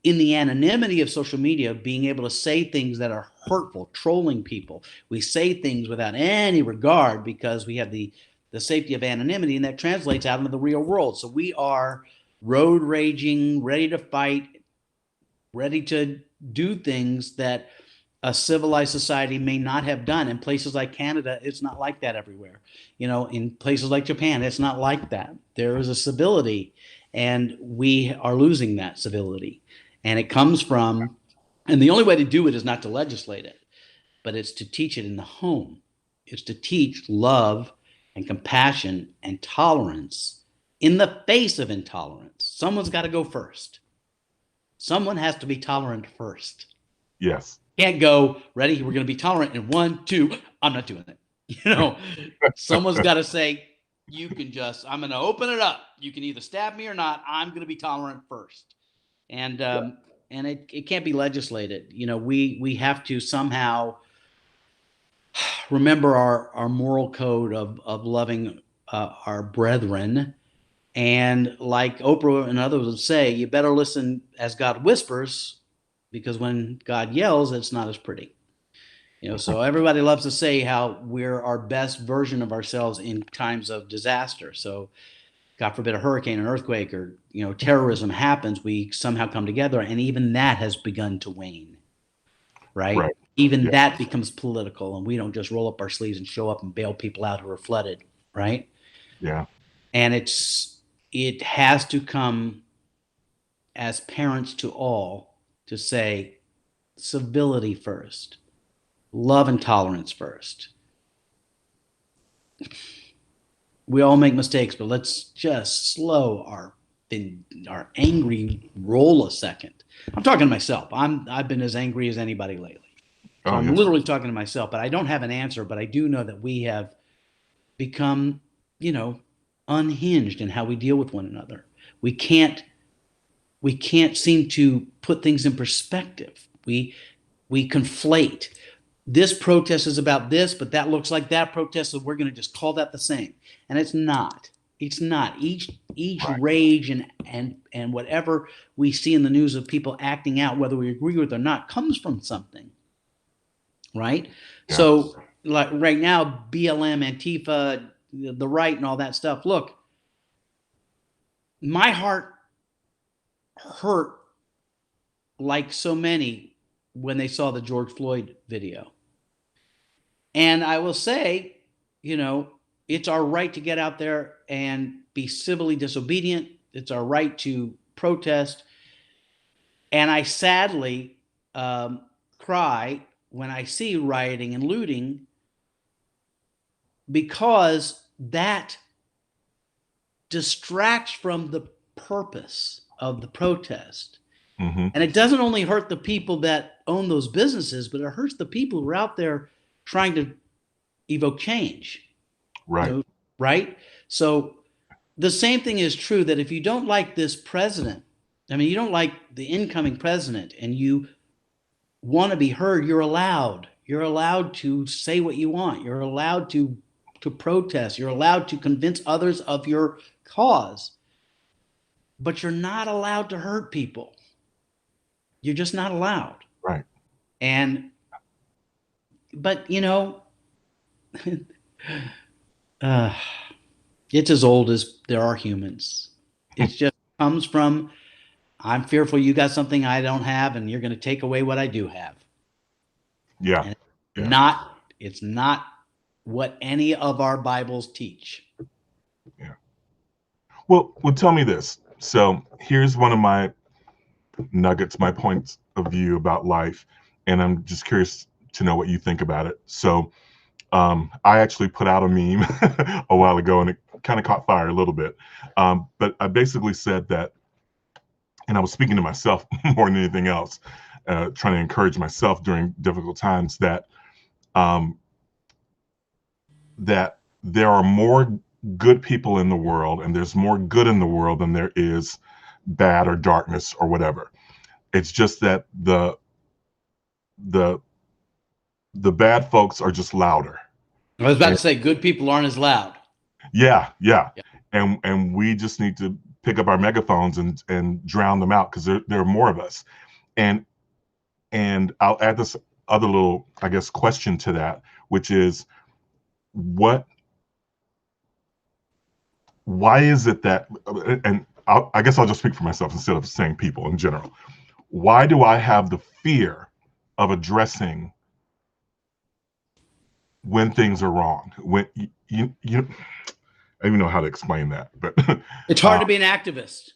in the anonymity of social media, being able to say things that are hurtful, trolling people. We say things without any regard because we have the safety of anonymity, and that translates out into the real world. So we are road raging, ready to fight, ready to do things that a civilized society may not have done. In places like Canada, it's not like that everywhere. In places like Japan, it's not like that. There is a civility, and we are losing that civility. And it comes from, and the only way to do it is not to legislate it, but it's to teach it in the home. It's to teach love and compassion and tolerance in the face of intolerance. Someone's got to go first. Someone has to be tolerant first. Yes. Can't go, ready, we're going to be tolerant in 1, 2, I'm not doing it. Someone's got to say, you can just, I'm going to open it up. You can either stab me or not. I'm going to be tolerant first. And it can't be legislated. You know, we have to somehow remember our moral code of loving our brethren. And like Oprah and others would say, you better listen as God whispers, because when God yells, it's not as pretty. You know, so everybody loves to say how we're our best version of ourselves in times of disaster. So God forbid a hurricane, an earthquake, or, you know, terrorism happens, we somehow come together, and even that has begun to wane, right? Even that becomes political, and we don't just roll up our sleeves and show up and bail people out who are flooded, right? Yeah. And it has to come as parents to all to say civility first, love and tolerance first. We all make mistakes, but let's just slow our angry roll a second. I'm talking to myself. I've been as angry as anybody lately. So I'm literally talking to myself, but I don't have an answer, but I do know that we have become, you know, unhinged in how we deal with one another. We can't seem to put things in perspective. We conflate. This protest is about this, but that looks like that protest, so we're going to just call that the same. And it's not. It's not. Each rage and whatever we see in the news of people acting out, whether we agree with it or not, comes from something. Right? Yeah. So like right now, BLM, Antifa, the right and all that stuff. Look, my heart hurt like so many when they saw the George Floyd video. And I will say, you know, it's our right to get out there and be civilly disobedient. It's our right to protest. And I sadly cry when I see rioting and looting, because that distracts from the purpose of the protest. Mm-hmm. And it doesn't only hurt the people that own those businesses, but it hurts the people who are out there trying to evoke change. Right. You know, right? So the same thing is true, that if you don't like this president, I mean, you don't like the incoming president, and you want to be heard, you're allowed. You're allowed to say what you want. You're allowed to protest. You're allowed to convince others of your cause. But you're not allowed to hurt people. You're just not allowed. Right. But you know, it's as old as there are humans. It just comes from, I'm fearful you got something I don't have, and you're going to take away what I do have. Yeah. It's not what any of our Bibles teach. Yeah. Well, tell me this. So here's one of my nuggets, my points of view about life, and I'm just curious to know what you think about it. So I actually put out a meme a while ago, and it kind of caught fire a little bit. But I basically said that, and I was speaking to myself more than anything else, trying to encourage myself during difficult times, that that there are more good people in the world, and there's more good in the world than there is bad or darkness or whatever. It's just that the bad folks are just louder. I was about to say, good people aren't as loud. Yeah. And we just need to pick up our megaphones and drown them out, because there are more of us. And I'll add this other little, I guess, question to that, which is, why is it that, and I guess I'll just speak for myself instead of saying people in general. Why do I have the fear of addressing when things are wrong? When you I don't even know how to explain that, but it's hard to be an activist,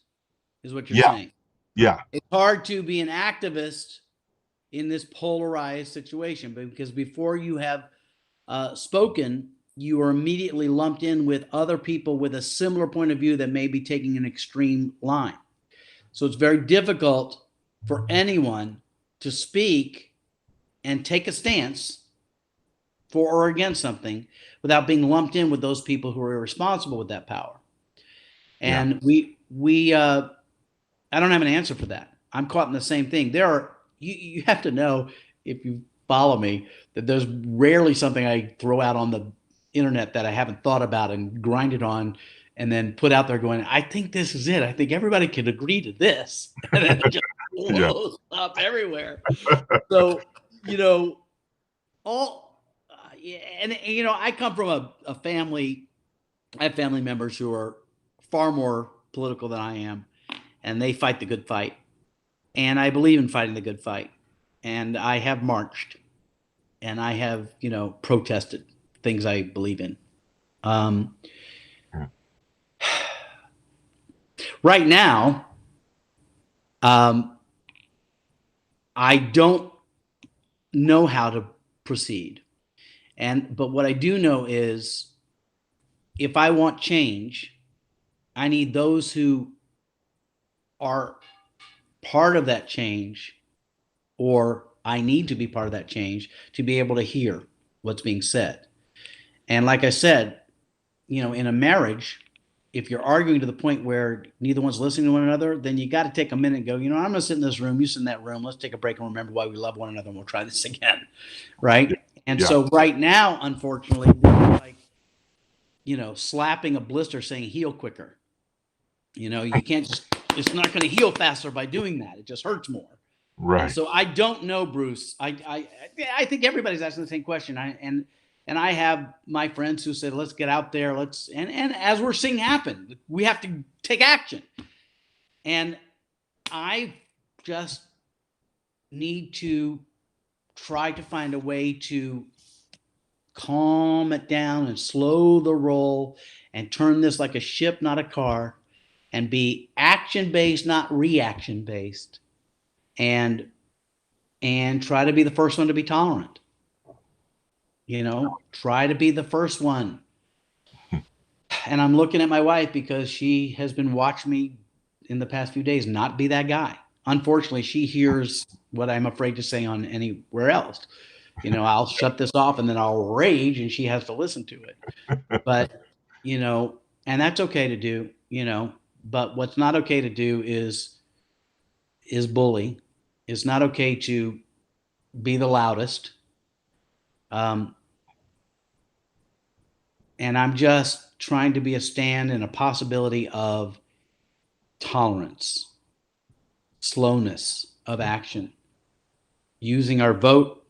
is what you're saying. Yeah. It's hard to be an activist in this polarized situation, because before you have spoken, you are immediately lumped in with other people with a similar point of view that may be taking an extreme line. So it's very difficult for anyone to speak and take a stance for or against something without being lumped in with those people who are irresponsible with that power. And I don't have an answer for that. I'm caught in the same thing. You have to know, if you follow me, that there's rarely something I throw out on the internet that I haven't thought about and grinded on and then put out there going, I think this is it. I think everybody could agree to this. And then it just blows up everywhere. So, I come from a family. I have family members who are far more political than I am, and they fight the good fight. And I believe in fighting the good fight. And I have marched, and I have, protested things I believe in. Right now, I don't know how to proceed. But what I do know is, if I want change, I need those who are part of that change, or I need to be part of that change to be able to hear what's being said. And like I said, in a marriage, if you're arguing to the point where neither one's listening to one another, then you got to take a minute and go, I'm going to sit in this room, you sit in that room. Let's take a break and remember why we love one another, and we'll try this again. Right. And so right now, unfortunately, we're like, slapping a blister saying heal quicker. You can't just, it's not going to heal faster by doing that. It just hurts more. Right. And so I don't know, Bruce. I think everybody's asking the same question. And I have my friends who said, let's get out there. And as we're seeing happen, we have to take action. And I just need to try to find a way to calm it down and slow the roll and turn this like a ship, not a car, and be action-based, not reaction-based, and try to be the first one to be tolerant. Try to be the first one. And I'm looking at my wife because she has been watching me in the past few days not be that guy. Unfortunately, she hears what I'm afraid to say on anywhere else. I'll shut this off and then I'll rage and she has to listen to it. But, and that's okay to do, but what's not okay to do is bully. It's not okay to be the loudest. And I'm just trying to be a stand and a possibility of tolerance, slowness of action, using our vote,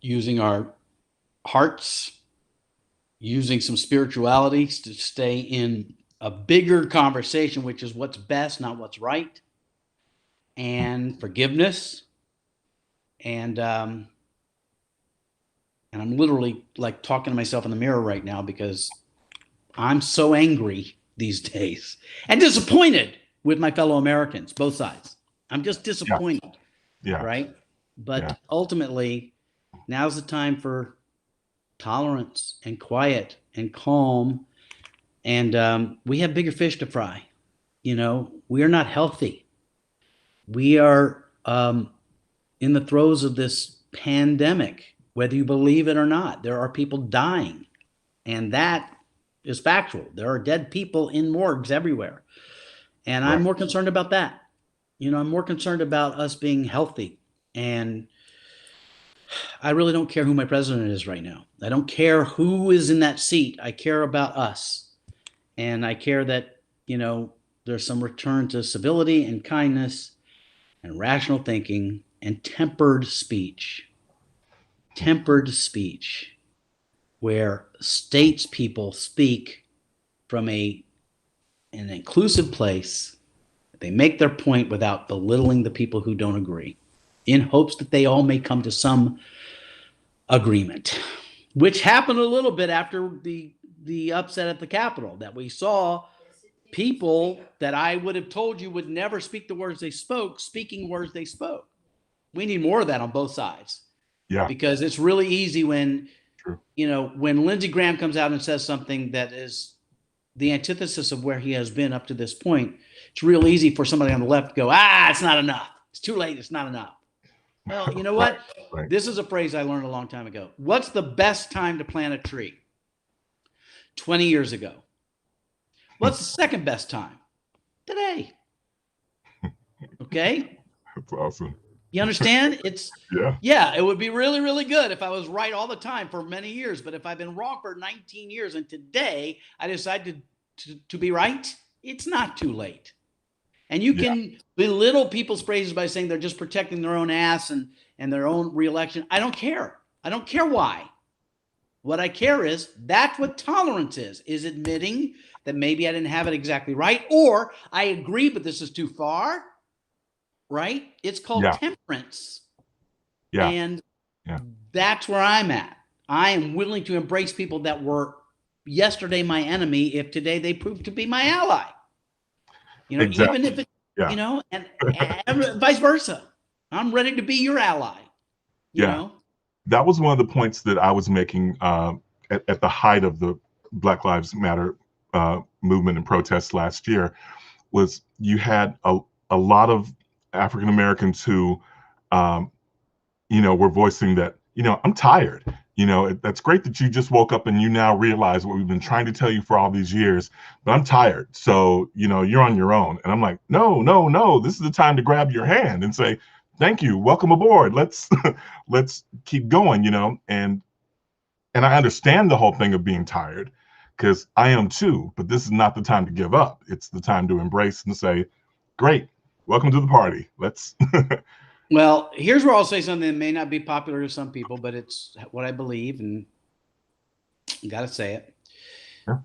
using our hearts, using some spirituality to stay in a bigger conversation, which is what's best, not what's right, and forgiveness. And I'm literally like talking to myself in the mirror right now because I'm so angry these days and disappointed with my fellow Americans, both sides. I'm just disappointed. Yeah. Right. But ultimately, now's the time for tolerance and quiet and calm. And we have bigger fish to fry. We are not healthy. We are in the throes of this pandemic, whether you believe it or not. There are people dying, and that is factual. There are dead people in morgues everywhere. And I'm more concerned about that. I'm more concerned about us being healthy. And I really don't care who my president is right now. I don't care who is in that seat. I care about us. And I care that, there's some return to civility and kindness and rational thinking and tempered speech. Tempered speech, where statespeople speak from an inclusive place. They make their point without belittling the people who don't agree, in hopes that they all may come to some agreement, which happened a little bit after the upset at the Capitol, that we saw people that I would have told you would never speak the words they spoke, speaking words they spoke. We need more of that on both sides. Yeah. Because it's really easy when, when Lindsey Graham comes out and says something that is the antithesis of where he has been up to this point, it's real easy for somebody on the left to go, it's not enough. It's too late. It's not enough. Well, you know what? Right. This is a phrase I learned a long time ago. What's the best time to plant a tree? 20 years ago. What's the second best time? Today. Okay. That's awesome. You understand? Yeah. Yeah, it would be really, really good if I was right all the time for many years. But if I've been wrong for 19 years and today I decide to be right, it's not too late. And you can belittle people's phrases by saying they're just protecting their own ass and their own reelection. I don't care. I don't care why. What I care is that's what tolerance is admitting that maybe I didn't have it exactly right, or I agree, but this is too far, right? It's called temperance. Yeah. And that's where I'm at. I am willing to embrace people that were yesterday my enemy if today they prove to be my ally. You know, even if it, you know, and vice versa. I'm ready to be your ally. You know? That was one of the points that I was making at the height of the Black Lives Matter movement and protests last year. Was you had a lot of African Americans who, you know, were voicing that, you know, I'm tired. You know, that's great that you just woke up and you now realize what we've been trying to tell you for all these years, but I'm tired. So, you know, you're on your own. And I'm like, no, no, no, this is the time to grab your hand and say, thank you, welcome aboard. Let's let's keep going, you know. And I understand the whole thing of being tired because I am too, but this is not the time to give up. It's the time to embrace and say, great, welcome to the party. Let's Well, here's where I'll say something that may not be popular to some people, but it's what I believe, and you got to say it. Yeah.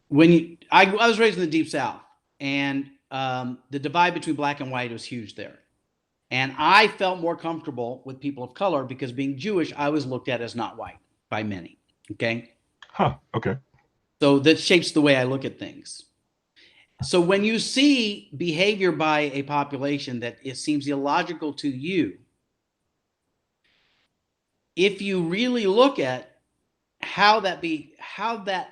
When I was raised in the Deep South, and the divide between black and white was huge there. And I felt more comfortable with people of color because being Jewish, I was looked at as not white by many. Okay. Huh. Okay. So that shapes the way I look at things. So when you see behavior by a population that it seems illogical to you, if you really look at how that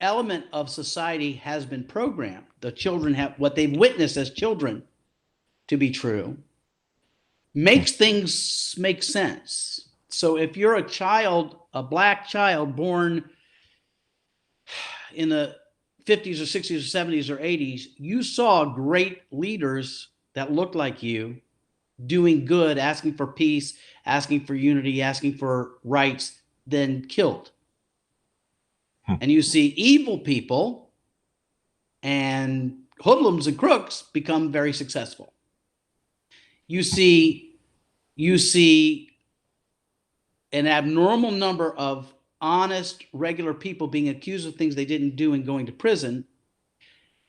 element of society has been programmed, the children have what they've witnessed as children to be true, makes things make sense. So if you're a child, a black child born in the 50s or 60s or 70s or 80s, you saw great leaders that looked like you doing good, asking for peace, asking for unity, asking for rights, then killed. And you see evil people and hoodlums and crooks become very successful. You see an abnormal number of honest, regular people being accused of things they didn't do and going to prison.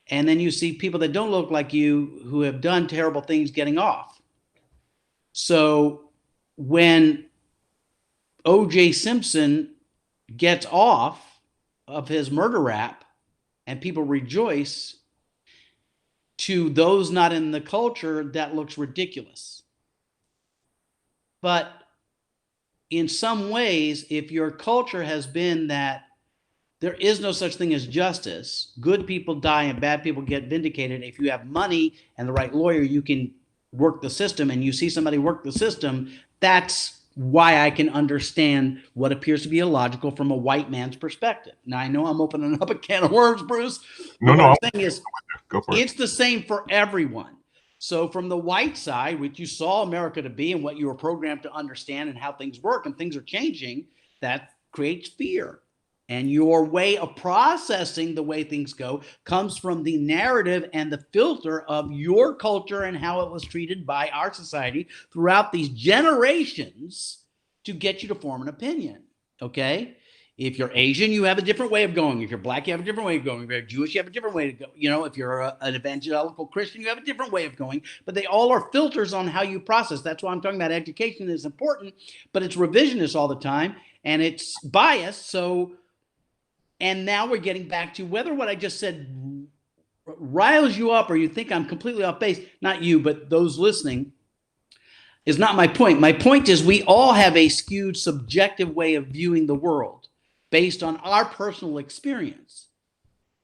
And then you see people that don't look like you who have done terrible things getting off. So when O.J. Simpson gets off of his murder rap and people rejoice, to those not in the culture, that looks ridiculous. But in some ways, if your culture has been that there is no such thing as justice, good people die and bad people get vindicated. If you have money and the right lawyer, you can work the system, and you see somebody work the system, that's why I can understand what appears to be illogical from a white man's perspective. Now, I know I'm opening up a can of worms, Bruce. No, what I'm saying is, go for it. It's the same for everyone. So from the white side, which you saw America to be and what you were programmed to understand and how things work and things are changing, that creates fear. And your way of processing the way things go comes from the narrative and the filter of your culture and how it was treated by our society throughout these generations to get you to form an opinion. Okay? If you're Asian, you have a different way of going. If you're black, you have a different way of going. If you're Jewish, you have a different way to go. You know, if you're an evangelical Christian, you have a different way of going. But they all are filters on how you process. That's why I'm talking about education is important, but it's revisionist all the time, and it's biased. So, and now we're getting back to whether what I just said riles you up or you think I'm completely off base. Not you, but those listening. Is not my point. My point is we all have a skewed subjective way of viewing the world based on our personal experience.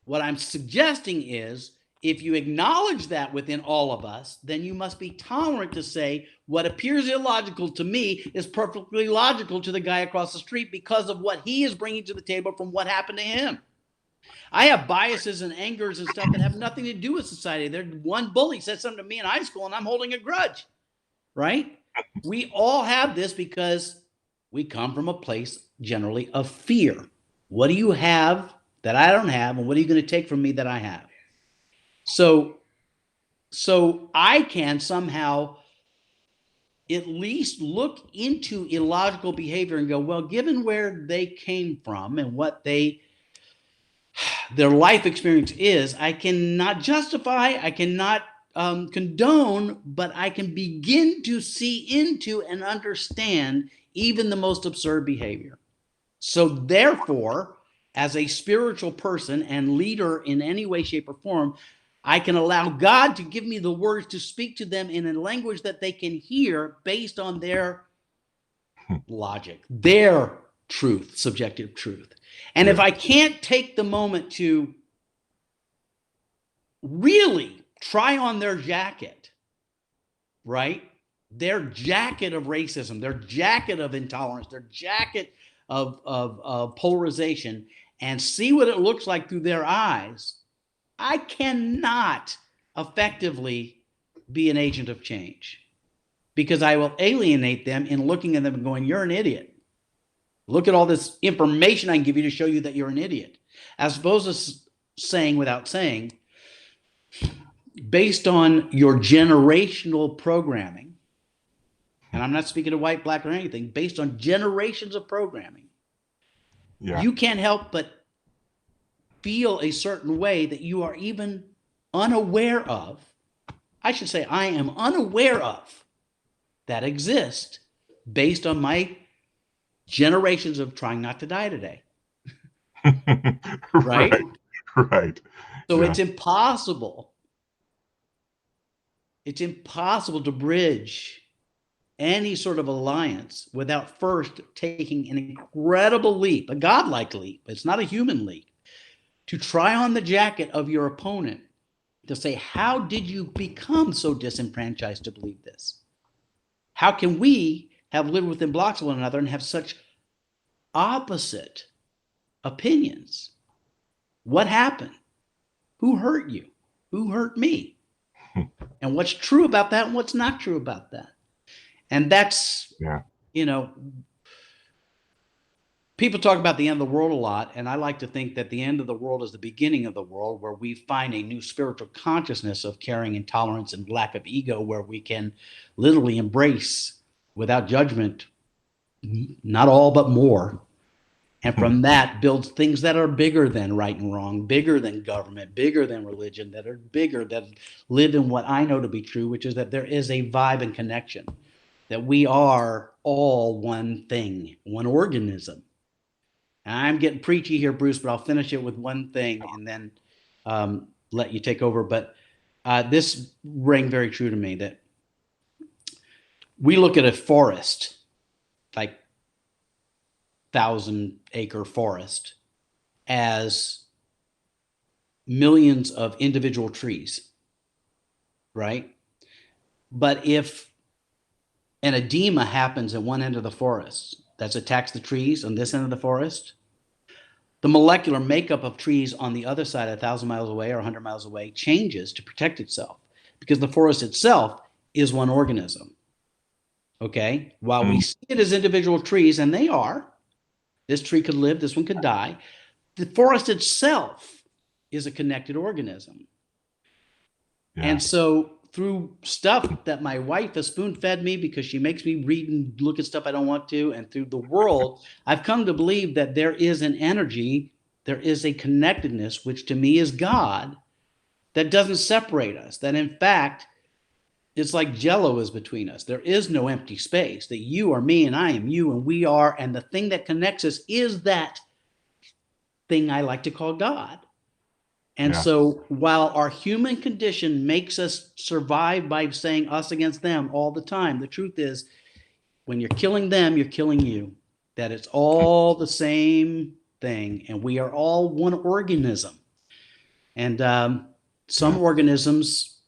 What I'm suggesting is if you acknowledge that within all of us, then you must be tolerant to say what appears illogical to me is perfectly logical to the guy across the street because of what he is bringing to the table from what happened to him. I have biases and angers and stuff that have nothing to do with society. There's one bully said something to me in high school and I'm holding a grudge, right? We all have this because we come from a place generally of fear. What do you have that I don't have, and what are you going to take from me that I have? So I can somehow at least look into illogical behavior and go, well, given where they came from and what their life experience is, I cannot justify, I cannot condone, but I can begin to see into and understand even the most absurd behavior. So therefore, as a spiritual person and leader in any way, shape, or form, I can allow God to give me the words to speak to them in a language that they can hear based on their logic, their truth, subjective truth. And if I can't take the moment to really try on their jacket, right? Their jacket of racism, their jacket of intolerance, their jacket of polarization, and see what it looks like through their eyes, I cannot effectively be an agent of change because I will alienate them in looking at them and going, you're an idiot. Look at all this information I can give you to show you that you're an idiot. As opposed to saying without saying, based on your generational programming, and I'm not speaking of white, black, or anything, based on generations of programming, you can't help but feel a certain way that you are even unaware of. I should say I am unaware of that exist based on my generations of trying not to die today. Right? Right. So it's impossible. It's impossible to bridge any sort of alliance without first taking an incredible leap, a godlike leap. It's not a human leap. To try on the jacket of your opponent to say, how did you become so disenfranchised to believe this? How can we have lived within blocks of one another and have such opposite opinions? What happened? Who hurt you? Who hurt me? And what's true about that and what's not true about that? And that's, people talk about the end of the world a lot, and I like to think that the end of the world is the beginning of the world, where we find a new spiritual consciousness of caring and tolerance and lack of ego, where we can literally embrace without judgment, not all, but more. And from that builds things that are bigger than right and wrong, bigger than government, bigger than religion, that are bigger, that live in what I know to be true, which is that there is a vibe and connection, that we are all one thing, one organism. And I'm getting preachy here, Bruce, but I'll finish it with one thing and then let you take over. But this rang very true to me, that we look at a forest, like 1,000-acre forest, as millions of individual trees, right? But if an edema happens at one end of the forest that attacks the trees on this end of the forest, the molecular makeup of trees on the other side, 1,000 miles away or 100 miles away, changes to protect itself, because the forest itself is one organism. Okay? While we see it as individual trees, and they are, this tree could live, this one could die, the forest itself is a connected organism. And so through stuff that my wife has spoon-fed me because she makes me read and look at stuff I don't want to, and through the world, I've come to believe that there is an energy, there is a connectedness, which to me is God, that doesn't separate us, that in fact, it's like Jello is between us. There is no empty space, that you are me and I am you and we are, and the thing that connects us is that thing I like to call God. And so while our human condition makes us survive by saying us against them all the time, the truth is, when you're killing them, you're killing you. That it's all the same thing, and we are all one organism. And Some organisms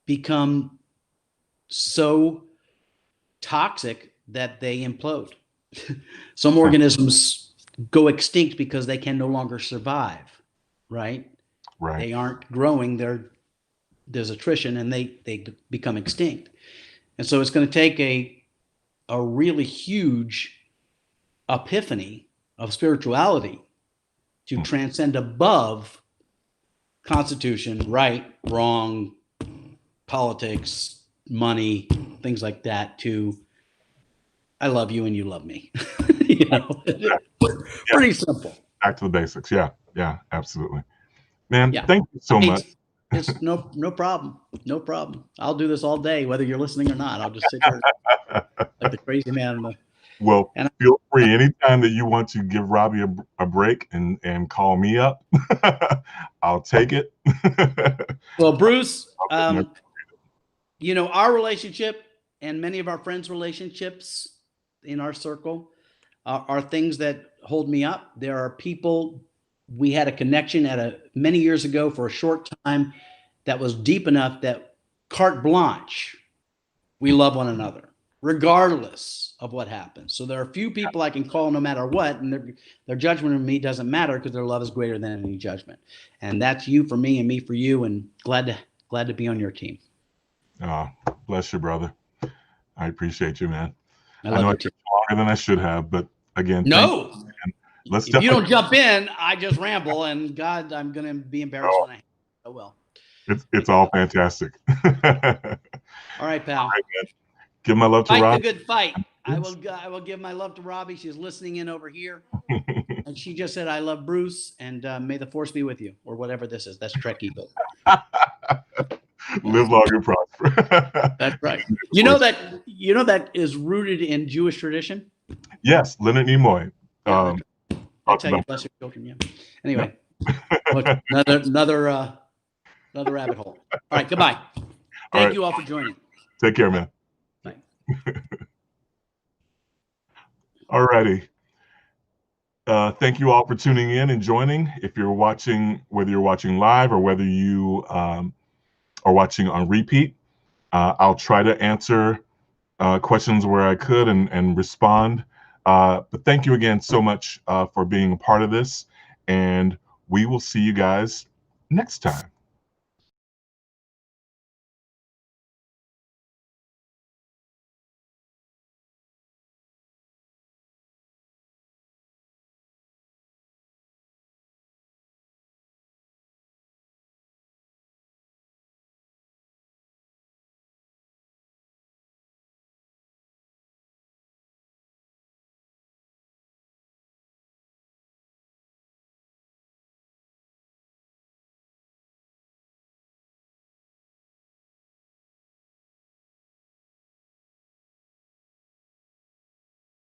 become so toxic that they implode. Some organisms go extinct because they can no longer survive, right? Right. They aren't growing, there's attrition, and they become extinct. And so it's going to take a really huge epiphany of spirituality to transcend above constitution, right, wrong, politics, money, things like that, to I love you and you love me. You know, pretty simple. Back to the basics. Yeah, absolutely. Man, Yeah. thank you so much. It's no problem. No problem. I'll do this all day, whether you're listening or not. I'll just sit here like the crazy man. Well, feel free anytime that you want to give Robbie a break and call me up. I'll take it. Well, Bruce, you know, our relationship and many of our friends' relationships in our circle are things that hold me up. There are people, we had a connection many years ago for a short time that was deep enough that carte blanche, we love one another, regardless of what happens. So there are a few people I can call no matter what, and their judgment of me doesn't matter because their love is greater than any judgment. And that's you for me and me for you, and glad to be on your team. Bless you, brother. I appreciate you, man. I know I took longer than I should have, but again, no. Let's if you don't jump in, I just ramble, and God, I'm going to be embarrassed when I will. It's all fantastic. All right, pal. All right, give my love to Robbie. Fight the good fight. I will give my love to Robbie. She's listening in over here. And she just said, I love Bruce, and may the force be with you, or whatever this is. That's Trek Eagle. Live long and prosper. That's right. You know that is rooted in Jewish tradition? Yes, Leonard Nimoy. I'll tell you, bless your children. Yeah. Anyway, look, another rabbit hole. All right, goodbye. Thank you all for joining. Take care, man. Bye. All righty. Thank you all for tuning in and joining. If you're watching, whether you're watching live or whether you are watching on repeat, I'll try to answer questions where I could and respond. But thank you again so much for being a part of this, and we will see you guys next time.